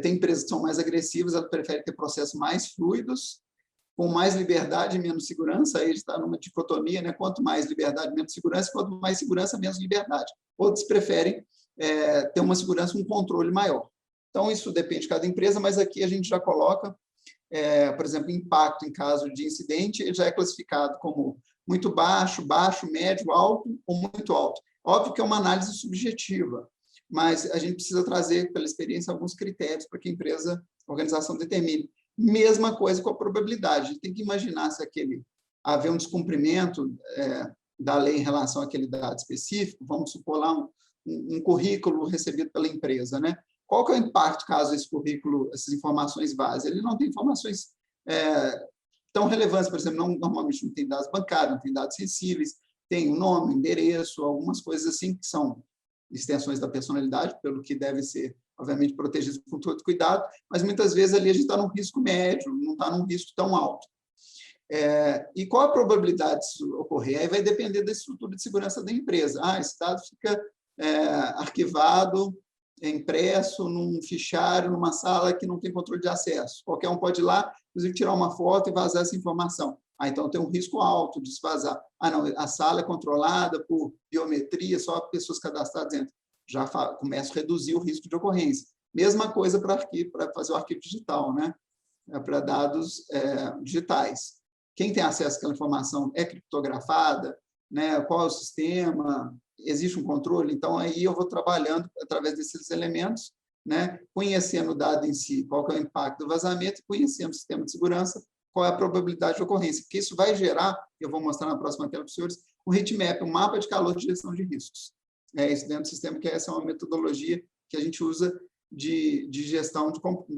Tem empresas que são mais agressivas, elas preferem ter processos mais fluidos, com mais liberdade e menos segurança. Aí está numa dicotomia, né? Quanto mais liberdade, menos segurança, quanto mais segurança, menos liberdade. Outros preferem ter uma segurança, um controle maior. Então, isso depende de cada empresa, mas aqui a gente já coloca, por exemplo, impacto em caso de incidente, ele já é classificado como muito baixo, baixo, médio, alto ou muito alto. Óbvio que é uma análise subjetiva, mas a gente precisa trazer, pela experiência, alguns critérios para que a empresa, a organização determine. Mesma coisa com a probabilidade. A gente tem que imaginar se haver um descumprimento da lei em relação àquele dado específico, vamos supor lá um currículo recebido pela empresa, né? Qual que é o impacto caso esse currículo, essas informações vazem? Ele não tem informações tão relevantes, por exemplo, normalmente não tem dados bancários, não tem dados sensíveis, tem o nome, endereço, algumas coisas assim que são extensões da personalidade, pelo que deve ser, obviamente, protegido com todo cuidado, mas muitas vezes ali a gente está num risco médio, não está num risco tão alto. E qual a probabilidade disso ocorrer? Aí vai depender da estrutura de segurança da empresa. Esse dado fica arquivado, impresso num fichário, numa sala que não tem controle de acesso. Qualquer um pode ir lá, inclusive, tirar uma foto e vazar essa informação. Então tem um risco alto de se vazar. Não, a sala é controlada por biometria, só pessoas cadastradas dentro. Já começa a reduzir o risco de ocorrência. Mesma coisa para fazer o arquivo digital, né? Para dados digitais. Quem tem acesso àquela informação é criptografada, né? Qual é o sistema? Existe um controle? Então, aí eu vou trabalhando através desses elementos, né? Conhecendo o dado em si, qual que é o impacto do vazamento, e conhecendo o sistema de segurança, qual é a probabilidade de ocorrência. Porque isso vai gerar, eu vou mostrar na próxima tela para os senhores, um heatmap, um mapa de calor de gestão de riscos. Isso dentro do sistema, que essa é uma metodologia que a gente usa de gestão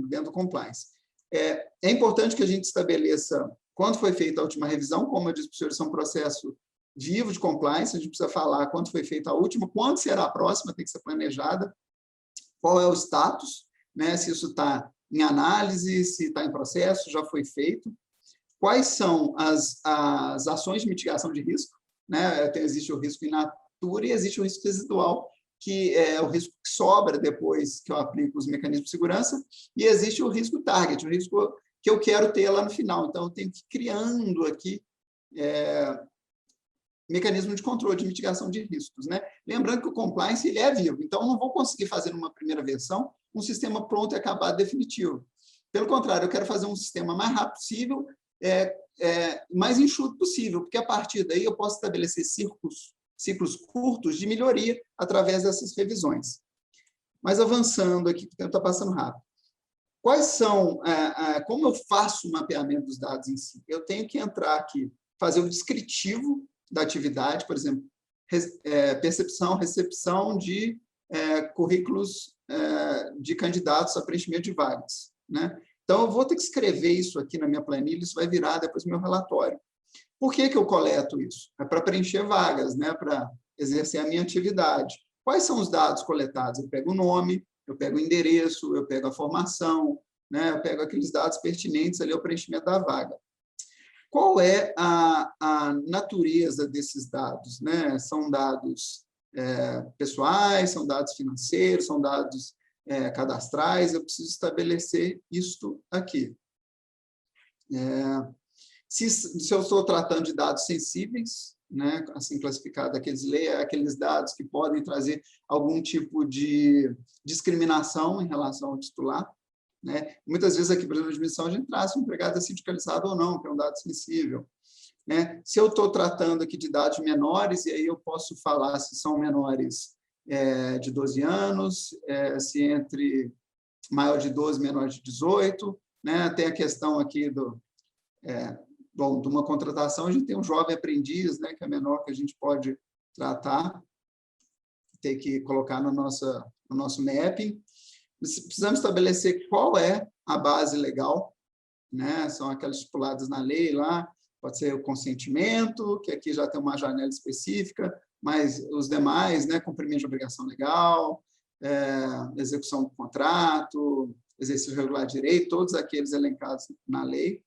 dentro do compliance. É importante que a gente estabeleça quando foi feita a última revisão, como eu disse para os senhores, é um processo vivo de compliance, a gente precisa falar quando foi feita a última, quando será a próxima, tem que ser planejada, qual é o status, né? Se isso está em análise, se está em processo, já foi feito, quais são as ações de mitigação de risco, né? Existe o risco in natura e existe o risco residual, que é o risco que sobra depois que eu aplico os mecanismos de segurança, e existe o risco target, o risco que eu quero ter lá no final. Então, eu tenho que ir criando aqui mecanismo de controle, de mitigação de riscos, né? Lembrando que o compliance ele é vivo, então eu não vou conseguir fazer numa primeira versão um sistema pronto e acabado definitivo. Pelo contrário, eu quero fazer um sistema mais rápido possível, mais enxuto possível, porque a partir daí eu posso estabelecer ciclos curtos de melhoria através dessas revisões. Mas avançando aqui, porque o tempo está passando rápido. Quais são, como eu faço o mapeamento dos dados em si? Eu tenho que entrar aqui, fazer o descritivo da atividade, por exemplo, percepção, recepção de currículos de candidatos a preenchimento de vagas, né? Então, eu vou ter que escrever isso aqui na minha planilha, isso vai virar depois meu relatório. Por que eu coleto isso? É para preencher vagas, né? Para exercer a minha atividade. Quais são os dados coletados? Eu pego o nome, eu pego o endereço, eu pego a formação, né? Eu pego aqueles dados pertinentes ali ao preenchimento da vaga. Qual é a natureza desses dados, né? São dados pessoais, são dados financeiros, são dados cadastrais, eu preciso estabelecer isto aqui. Se eu estou tratando de dados sensíveis, né, assim classificado, aqueles dados que podem trazer algum tipo de discriminação em relação ao titular, né? Muitas vezes aqui, por exemplo, na admissão, a gente traz um empregado sindicalizado ou não, que é um dado sensível, né? Se eu estou tratando aqui de dados menores, e aí eu posso falar se são menores de 12 anos, se entre maior de 12 e menor de 18, né? Tem a questão aqui de uma contratação, a gente tem um jovem aprendiz, né, que é menor, que a gente pode tratar, ter que colocar no nosso mapping. Precisamos estabelecer qual é a base legal, né? São aquelas estipuladas na lei lá, pode ser o consentimento, que aqui já tem uma janela específica, mas os demais, né, cumprimento de obrigação legal, execução do contrato, exercício regular de direito, todos aqueles elencados na lei.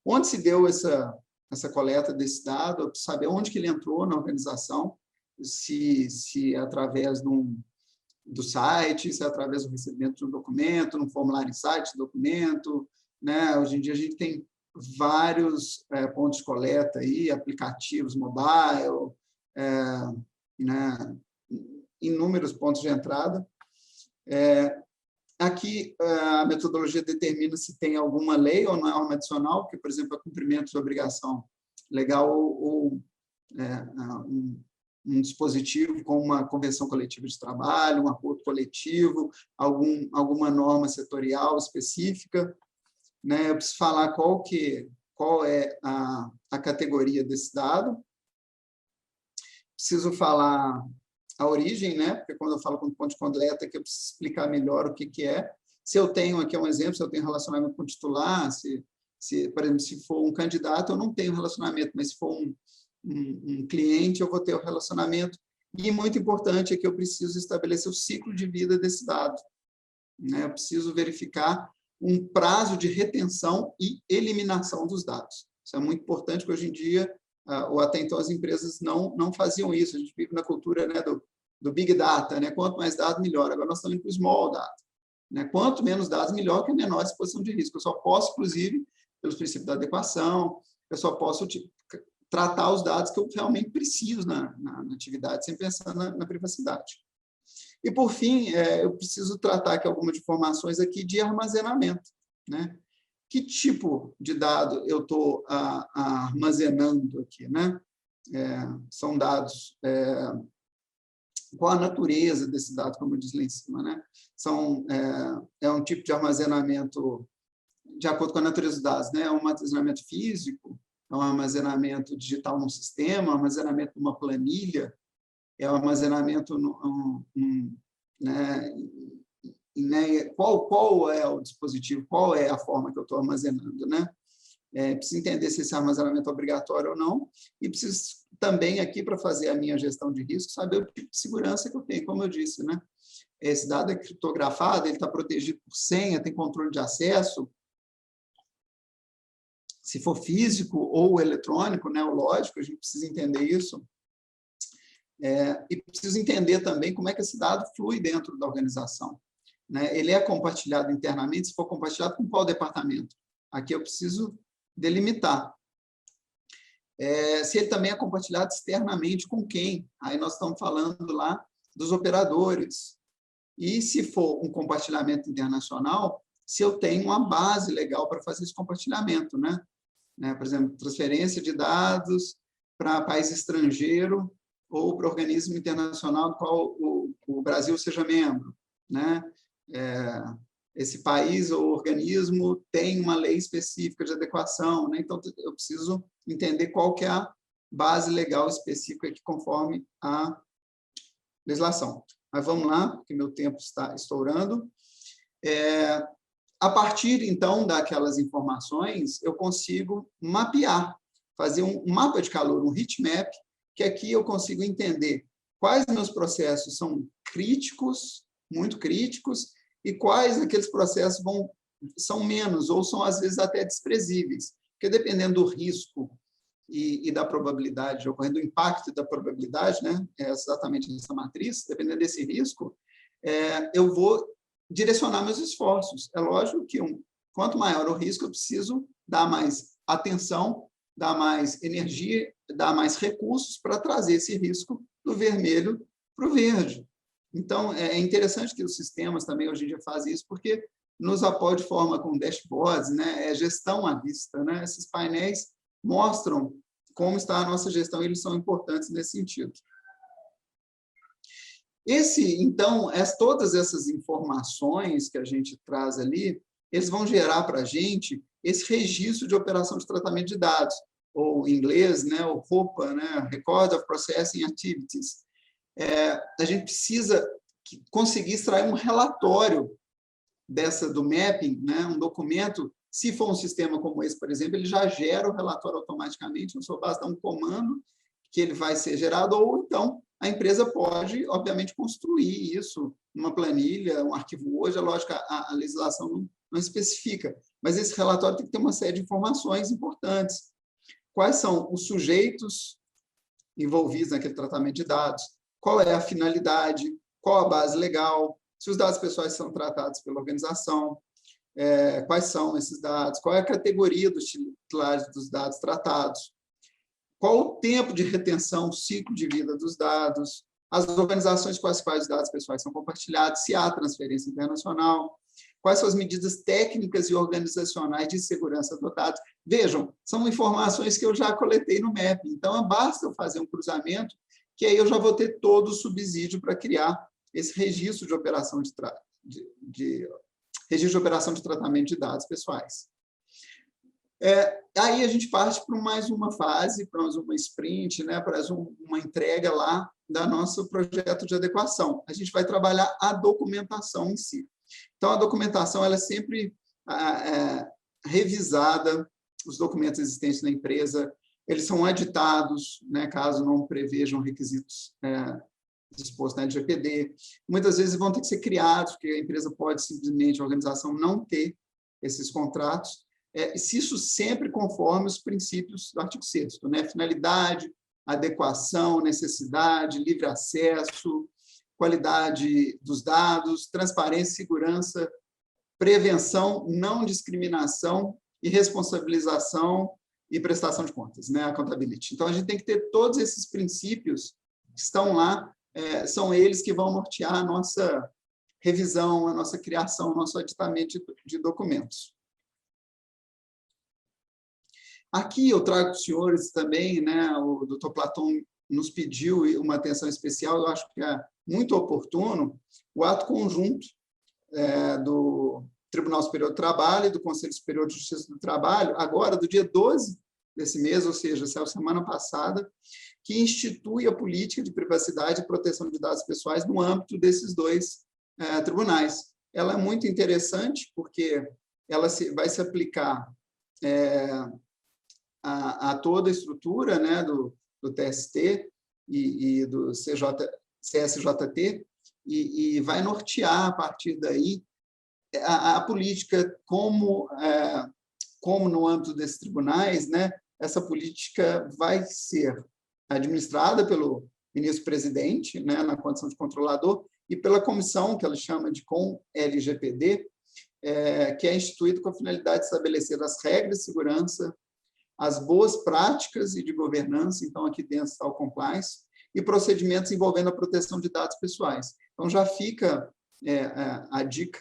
Onde se deu essa coleta desse dado, saber onde que ele entrou na organização, se é através do site, se é através do recebimento de um documento, num formulário em site, documento, né? Hoje em dia a gente tem vários pontos de coleta aí, aplicativos mobile, né? Inúmeros pontos de entrada. Aqui, a metodologia determina se tem alguma lei ou norma adicional, que, por exemplo, é cumprimento de obrigação legal ou um dispositivo com uma convenção coletiva de trabalho, um acordo coletivo, alguma norma setorial específica, né? Eu preciso falar qual é a categoria desse dado. Preciso falar a origem, né? Porque quando eu falo com ponto de coleta, que eu preciso explicar melhor o que é. Se eu tenho, aqui um exemplo, se eu tenho relacionamento com o titular, por exemplo, se for um candidato, eu não tenho relacionamento, mas se for um cliente, eu vou ter o relacionamento. E muito importante é que eu preciso estabelecer o ciclo de vida desse dado, né? Eu preciso verificar um prazo de retenção e eliminação dos dados. Isso é muito importante, porque hoje em dia, ou até então, as empresas não faziam isso. A gente vive na cultura, né, do Big Data, né? Quanto mais dados, melhor. Agora nós estamos indo para o Small Data, né? Quanto menos dados, melhor, que a menor exposição de risco. Eu só posso, inclusive, pelos princípios da adequação, eu só posso tratar os dados que eu realmente preciso na atividade, sem pensar na privacidade. E, por fim, eu preciso tratar aqui algumas informações aqui de armazenamento, né? Que tipo de dado eu estou armazenando aqui, né? São dados... qual a natureza desse dado, como eu disse lá em cima, né? É um tipo de armazenamento de acordo com a natureza dos dados, né? É um armazenamento físico, é um armazenamento digital num sistema, um armazenamento numa planilha, é um armazenamento né? Qual é o dispositivo, qual é a forma que eu estou armazenando, né? Preciso entender se esse armazenamento é obrigatório ou não, e preciso também aqui, para fazer a minha gestão de risco, saber o tipo de segurança que eu tenho, como eu disse, né? Esse dado é criptografado, ele está protegido por senha, tem controle de acesso. Se for físico ou eletrônico, né, o lógico, a gente precisa entender isso. E preciso entender também como é que esse dado flui dentro da organização, né? Ele é compartilhado internamente, se for compartilhado com qual departamento? Aqui eu preciso delimitar. Se ele também é compartilhado externamente com quem? Aí nós estamos falando lá dos operadores. E se for um compartilhamento internacional, se eu tenho uma base legal para fazer esse compartilhamento, né? Por exemplo, transferência de dados para país estrangeiro ou para organismo internacional do qual o Brasil seja membro, né? Esse país ou organismo tem uma lei específica de adequação, né? Então, eu preciso entender qual que é a base legal específica aqui, conforme a legislação. Mas vamos lá, porque meu tempo está estourando. A partir, então, daquelas informações, eu consigo mapear, fazer um mapa de calor, um heat map, que aqui eu consigo entender quais meus processos são críticos, muito críticos, e quais aqueles processos são menos, ou são, às vezes, até desprezíveis, porque dependendo do risco e da probabilidade, ocorrendo o impacto da probabilidade, né, é exatamente essa matriz, dependendo desse risco, eu vou direcionar meus esforços. É lógico que quanto maior o risco, eu preciso dar mais atenção, dar mais energia, dar mais recursos para trazer esse risco do vermelho para o verde. Então, é interessante que os sistemas também hoje em dia fazem isso, porque nos apoia de forma com dashboards, né? Gestão à vista, né? Esses painéis mostram como está a nossa gestão, e eles são importantes nesse sentido. Então, todas essas informações que a gente traz ali, eles vão gerar para a gente esse registro de operação de tratamento de dados, ou em inglês, né, o ROPA, né, Record of Processing Activities. A gente precisa conseguir extrair um relatório do mapping, né, um documento. Se for um sistema como esse, por exemplo, ele já gera o relatório automaticamente, eu só basta dar um comando que ele vai ser gerado, ou então a empresa pode, obviamente, construir isso numa planilha, um arquivo hoje, é lógico, a legislação não especifica, mas esse relatório tem que ter uma série de informações importantes. Quais são os sujeitos envolvidos naquele tratamento de dados? Qual é a finalidade? Qual a base legal? Se os dados pessoais são tratados pela organização, quais são esses dados? Qual é a categoria dos titulares dos dados tratados? Qual o tempo de retenção, o ciclo de vida dos dados? As organizações com as quais os dados pessoais são compartilhados, se há transferência internacional? Quais são as medidas técnicas e organizacionais de segurança adotadas? Vejam, são informações que eu já coletei no MAP, então basta eu fazer um cruzamento, que aí eu já vou ter todo o subsídio para criar esse registro de operação registro de operação de tratamento de dados pessoais. Aí a gente parte para mais uma fase, para mais uma sprint, né, para uma entrega lá do nosso projeto de adequação. A gente vai trabalhar a documentação em si. Então, a documentação ela é sempre revisada, os documentos existentes na empresa, eles são editados, né, caso não prevejam requisitos dispostos na LGPD. Muitas vezes vão ter que ser criados, porque a empresa pode simplesmente, a organização, não ter esses contratos, se isso sempre conforme os princípios do artigo 6º, né? Finalidade, adequação, necessidade, livre acesso, qualidade dos dados, transparência, segurança, prevenção, não discriminação e responsabilização e prestação de contas, né? Accountability. Então, a gente tem que ter todos esses princípios que estão lá, são eles que vão nortear a nossa revisão, a nossa criação, o nosso editamento de documentos. Aqui eu trago para os senhores também, né, o Dr. Platão nos pediu uma atenção especial, eu acho que é muito oportuno, o ato conjunto do Tribunal Superior do Trabalho e do Conselho Superior de Justiça do Trabalho, agora do dia 12 desse mês, ou seja, essa semana passada, que institui a política de privacidade e proteção de dados pessoais no âmbito desses dois tribunais. Ela é muito interessante, porque ela vai se aplicar a toda a estrutura, né, do TST e do CSJT, e vai nortear, a partir daí, a política, como no âmbito desses tribunais, né, essa política vai ser administrada pelo ministro-presidente, né, na condição de controlador, e pela comissão, que ela chama de COM-LGPD, que é instituída com a finalidade de estabelecer as regras de segurança, as boas práticas e de governança, então aqui dentro está o compliance, e procedimentos envolvendo a proteção de dados pessoais. Então, já fica a dica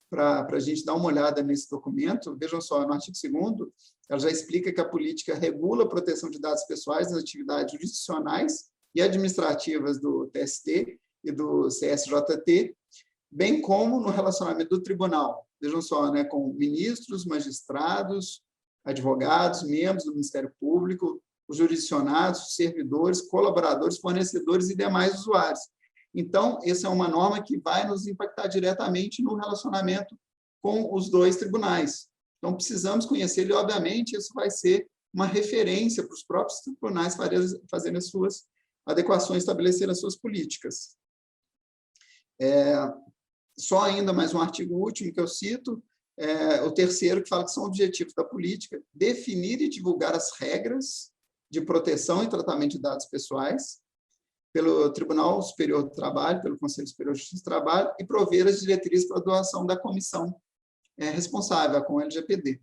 para a gente dar uma olhada nesse documento. Vejam só, no artigo 2º, ela já explica que a política regula a proteção de dados pessoais nas atividades jurisdicionais e administrativas do TST e do CSJT, bem como no relacionamento do tribunal. Vejam só, né, com ministros, magistrados, advogados, membros do Ministério Público, os jurisdicionados, servidores, colaboradores, fornecedores e demais usuários. Então, essa é uma norma que vai nos impactar diretamente no relacionamento com os dois tribunais. Então, precisamos conhecer ele, e, obviamente, isso vai ser uma referência para os próprios tribunais fazerem as suas adequações, estabelecer as suas políticas. Só ainda mais um artigo último que eu cito, O terceiro, que fala que são objetivos da política, definir e divulgar as regras de proteção e tratamento de dados pessoais pelo Tribunal Superior do Trabalho, pelo Conselho Superior de Justiça do Trabalho, e prover as diretrizes para a atuação da comissão responsável, com o LGPD.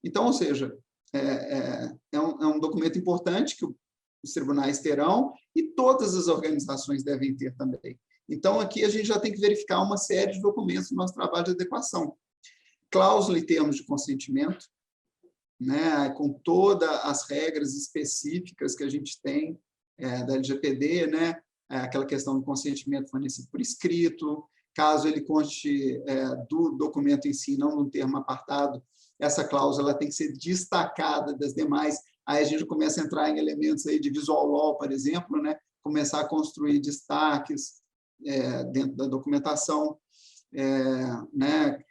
Então, ou seja, é um documento importante que os tribunais terão e todas as organizações devem ter também. Então, aqui a gente já tem que verificar uma série de documentos no nosso trabalho de adequação. Cláusula em termos de consentimento, né, com todas as regras específicas que a gente tem da LGPD, né, aquela questão do consentimento fornecido por escrito, caso ele conste do documento em si, não no termo apartado, essa cláusula tem que ser destacada das demais. Aí a gente começa a entrar em elementos aí de visual law, por exemplo, né, começar a construir destaques dentro da documentação, né,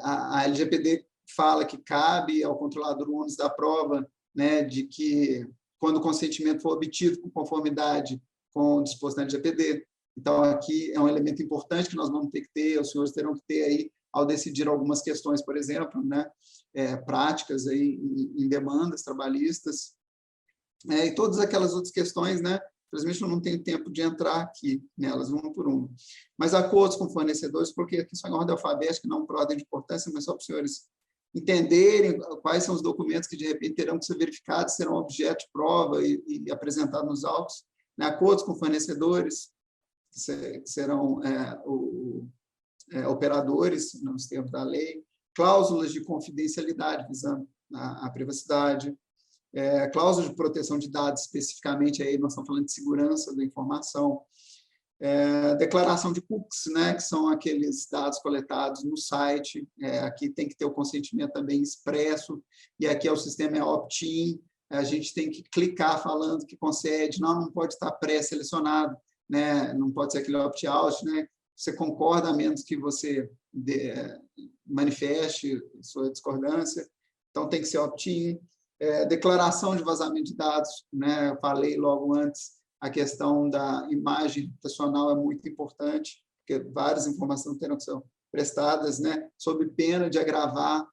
a LGPD fala que cabe ao controlador o ônus da prova, né, de que, quando o consentimento for obtido com conformidade com o disposto na LGPD. Então, aqui é um elemento importante que nós vamos ter que ter, os senhores terão que ter aí, ao decidir algumas questões, por exemplo, né, práticas aí em demandas trabalhistas, e todas aquelas outras questões, né, infelizmente eu não tenho tempo de entrar aqui nelas, uma por uma. Mas acordos com fornecedores, porque aqui são em ordem alfabética, não por ordem de importância, mas só para os senhores entenderem quais são os documentos que, de repente, terão que ser verificados, serão objeto de prova e apresentados nos autos, né? Acordos com fornecedores, que serão operadores, nos termos da lei, cláusulas de confidencialidade, visando a privacidade, cláusulas de proteção de dados, especificamente, aí nós estamos falando de segurança da informação, declaração de cookies, né, que são aqueles dados coletados no site, aqui tem que ter o consentimento também expresso, e aqui o sistema é opt-in, a gente tem que clicar falando que concede, não pode estar pré-selecionado, né, não pode ser aquele opt-out, né, você concorda a menos que você manifeste sua discordância, então tem que ser opt-in, declaração de vazamento de dados, né, eu falei logo antes, a questão da imagem reputacional é muito importante, porque várias informações terão que ser prestadas, né, sob pena de agravar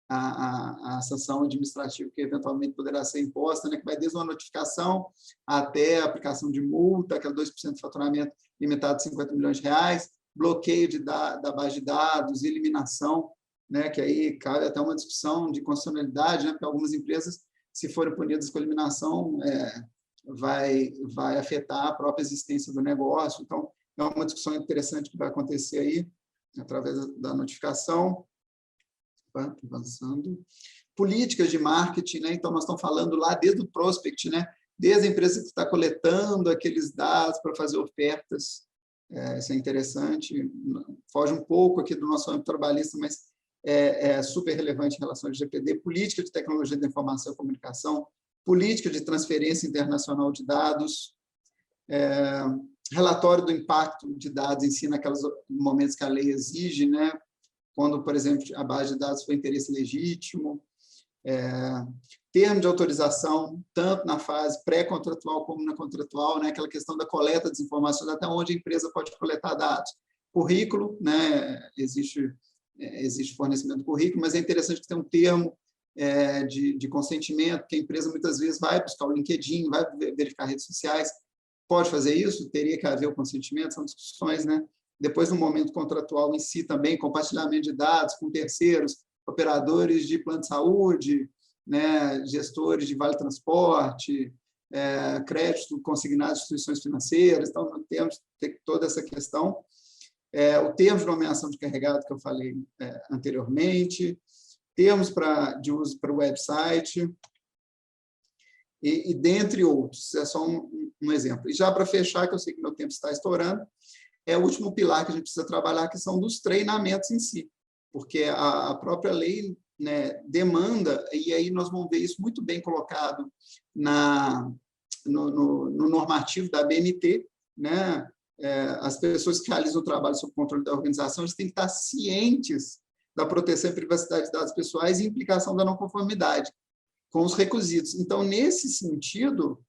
a sanção administrativa que eventualmente poderá ser imposta, né, que vai desde uma notificação até a aplicação de multa, aquela 2% de faturamento limitado de R$50 milhões, bloqueio da base de dados, eliminação, né, que aí cabe até uma discussão de constitucionalidade, né, porque algumas empresas, se forem punidas com eliminação, vai afetar a própria existência do negócio. Então, é uma discussão interessante que vai acontecer aí, através da notificação. Avançando. Políticas de marketing, né? Então, nós estamos falando lá desde o prospect, né? Desde a empresa que está coletando aqueles dados para fazer ofertas. Isso é interessante. Foge um pouco aqui do nosso âmbito trabalhista, mas é super relevante em relação ao LGPD. Política de tecnologia da informação e comunicação, política de transferência internacional de dados, relatório do impacto de dados em si, naqueles momentos que a lei exige, né? Quando, por exemplo, a base de dados for interesse legítimo, termo de autorização, tanto na fase pré-contratual como na contratual, né? Aquela questão da coleta das informações, até onde a empresa pode coletar dados. Currículo, né? Existe fornecimento do currículo, mas é interessante que tenha um termo de consentimento, que a empresa muitas vezes vai buscar o LinkedIn, vai verificar redes sociais. Pode fazer isso? Teria que haver o consentimento, são discussões, né? Depois, no momento contratual em si também, compartilhamento de dados com terceiros, operadores de plano de saúde, né, gestores de vale transporte, crédito consignado de instituições financeiras. Então, nós temos toda essa questão. O termo de nomeação de carregado, que eu falei anteriormente, termos de uso para o website, e dentre outros. É só um exemplo. E já para fechar, que eu sei que meu tempo está estourando, o último pilar que a gente precisa trabalhar, que são dos treinamentos em si, porque a própria lei, né, demanda, e aí nós vamos ver isso muito bem colocado no normativo da ABNT, né? As pessoas que realizam o trabalho sob controle da organização, eles têm que estar cientes da proteção e privacidade de dados pessoais e implicação da não conformidade com os requisitos. Então, nesse sentido,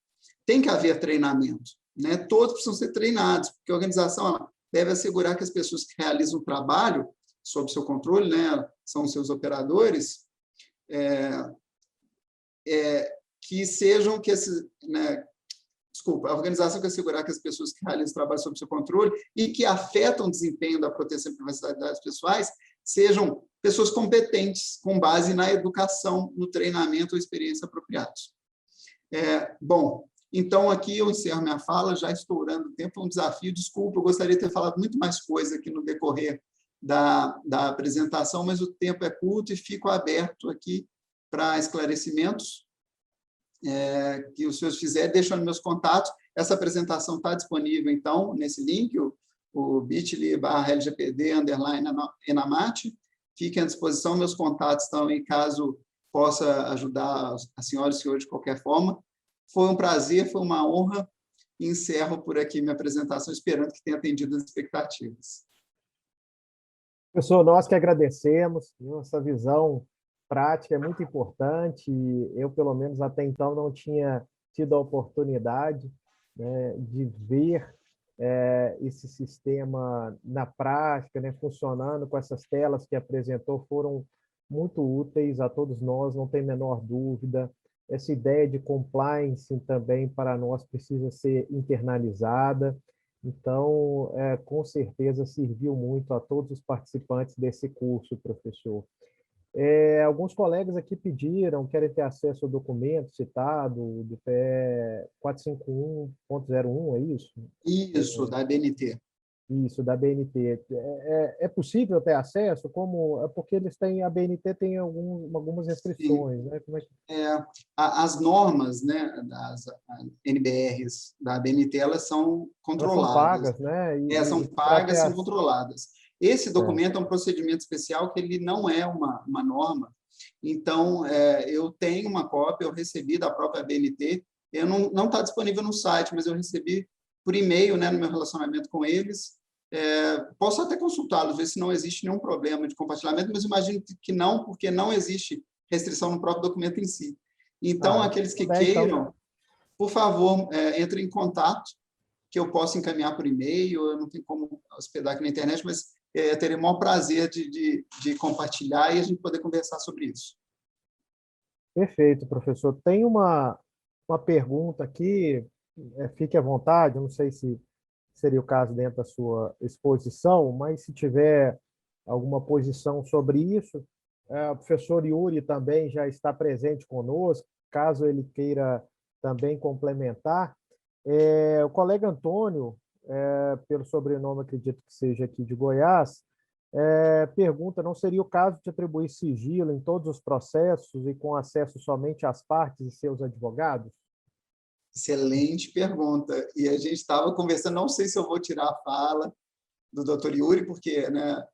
tem que haver treinamento, né? Todos precisam ser treinados, porque a organização deve assegurar que as pessoas que realizam o trabalho sob seu controle, né, são os seus operadores, que sejam, né, desculpa, a organização que assegurar que as pessoas que realizam trabalho sob seu controle e que afetam o desempenho da proteção e privacidade de dados pessoais sejam pessoas competentes, com base na educação, no treinamento ou experiência apropriados. Bom, então aqui eu encerro minha fala, já estourando o tempo, um desafio, desculpa, eu gostaria de ter falado muito mais coisa aqui no decorrer da apresentação, mas o tempo é curto e fico aberto aqui para esclarecimentos que os senhores fizerem, deixando meus contatos. Essa apresentação está disponível, então, nesse link, o bit.ly/LGPD_Enamat. Fiquem à disposição, meus contatos estão aí, caso possa ajudar a senhora e o senhor de qualquer forma. Foi um prazer, foi uma honra, e encerro por aqui minha apresentação, esperando que tenha atendido as expectativas. Professor, nós que agradecemos, essa visão prática é muito importante. Eu, pelo menos até então, não tinha tido a oportunidade, né, de ver esse sistema na prática, né, funcionando com essas telas que apresentou, foram muito úteis a todos nós, não tem a menor dúvida. Essa ideia de compliance também para nós precisa ser internalizada. Então, com certeza, serviu muito a todos os participantes desse curso, professor. Alguns colegas aqui pediram, querem ter acesso ao documento citado, do PE 451.01, é isso? Isso, da BNT. Isso, da BNT. É possível ter acesso? Porque eles têm, a BNT tem algumas restrições, né? Como é que... As normas, né, das NBRs da BNT, elas são controladas. Elas são pagas, né? São pagas, são controladas. Esse documento é um procedimento especial que ele não é uma norma. Então, eu tenho uma cópia, eu recebi da própria BNT, não está disponível no site, mas eu recebi por e-mail, né, no meu relacionamento com eles. Posso até consultá-los, ver se não existe nenhum problema de compartilhamento, mas imagino que não, porque não existe restrição no próprio documento em si. Então, aqueles que queiram, por favor, entrem em contato, que eu possa encaminhar por e-mail, eu não tenho como hospedar aqui na internet, mas terei o maior prazer de compartilhar e a gente poder conversar sobre isso. Perfeito, professor. Tem uma pergunta aqui, fique à vontade, eu não sei se seria o caso dentro da sua exposição, mas se tiver alguma posição sobre isso, o professor Yuri também já está presente conosco, caso ele queira também complementar. O colega Antônio, pelo sobrenome, acredito que seja aqui de Goiás, pergunta, não seria o caso de atribuir sigilo em todos os processos e com acesso somente às partes e seus advogados? Excelente pergunta. E a gente estava conversando, não sei se eu vou tirar a fala do Dr. Yuri, porque, né,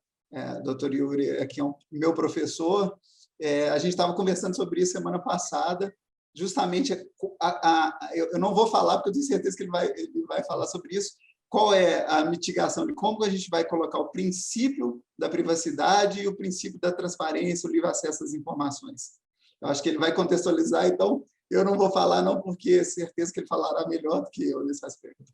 Dr. Yuri aqui é meu professor, a gente estava conversando sobre isso semana passada, justamente, eu não vou falar, porque eu tenho certeza que ele vai falar sobre isso, qual é a mitigação de como a gente vai colocar o princípio da privacidade e o princípio da transparência, o livre acesso às informações. Eu acho que ele vai contextualizar, então eu não vou falar, não, porque certeza que ele falará melhor do que eu nesse aspecto.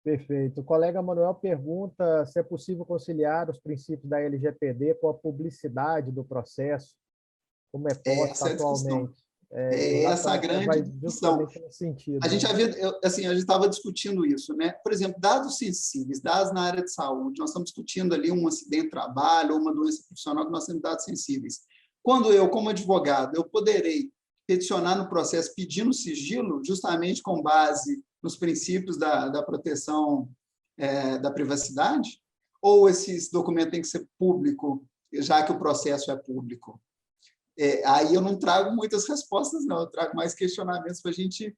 Perfeito. O colega Manuel pergunta se é possível conciliar os princípios da LGPD com a publicidade do processo, como é posta atualmente. Essa é a grande discussão. A gente estava discutindo isso, né? Por exemplo, dados sensíveis, dados na área de saúde, nós estamos discutindo ali um acidente de trabalho ou uma doença profissional que nós temos dados sensíveis. Quando eu, como advogado, eu poderei peticionar no processo pedindo sigilo, justamente com base nos princípios da proteção da privacidade? Ou esse documento tem que ser público, já que o processo é público? Aí eu não trago muitas respostas, não, eu trago mais questionamentos para a gente...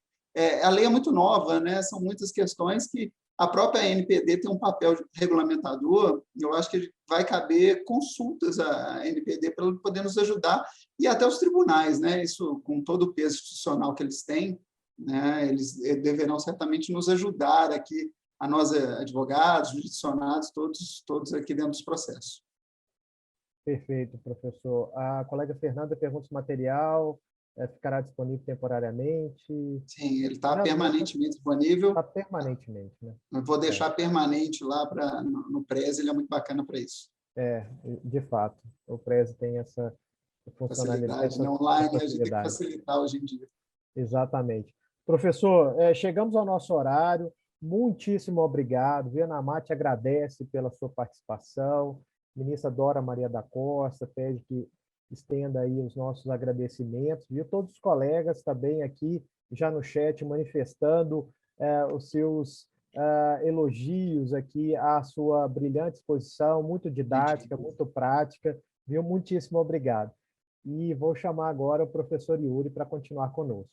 a lei é muito nova, né? São muitas questões que a própria NPD tem um papel regulamentador, eu acho que vai caber consultas à NPD para poder nos ajudar, e até os tribunais, né? Isso, com todo o peso institucional que eles têm, né? Eles deverão certamente nos ajudar aqui, a nós advogados, jurisdicionados, todos aqui dentro dos processos. Perfeito, professor. A colega Fernanda pergunta se o material ficará disponível temporariamente. Sim, ele está permanentemente disponível. Está permanentemente, né? Eu vou deixar permanente lá no Prezi, ele é muito bacana para isso. de fato. O Prezi tem essa funcionalidade, Facilidade, né? essa Online a gente tem que facilidade. facilitar hoje em dia. Exatamente. Professor, chegamos ao nosso horário. Muitíssimo obrigado. Vianamate agradece pela sua participação. Ministra Dora Maria da Costa pede que estenda aí os nossos agradecimentos. E todos os colegas também aqui já no chat manifestando os seus elogios aqui à sua brilhante exposição, muito didática, muito prática. Viu? Muitíssimo obrigado. E vou chamar agora o professor Yuri para continuar conosco.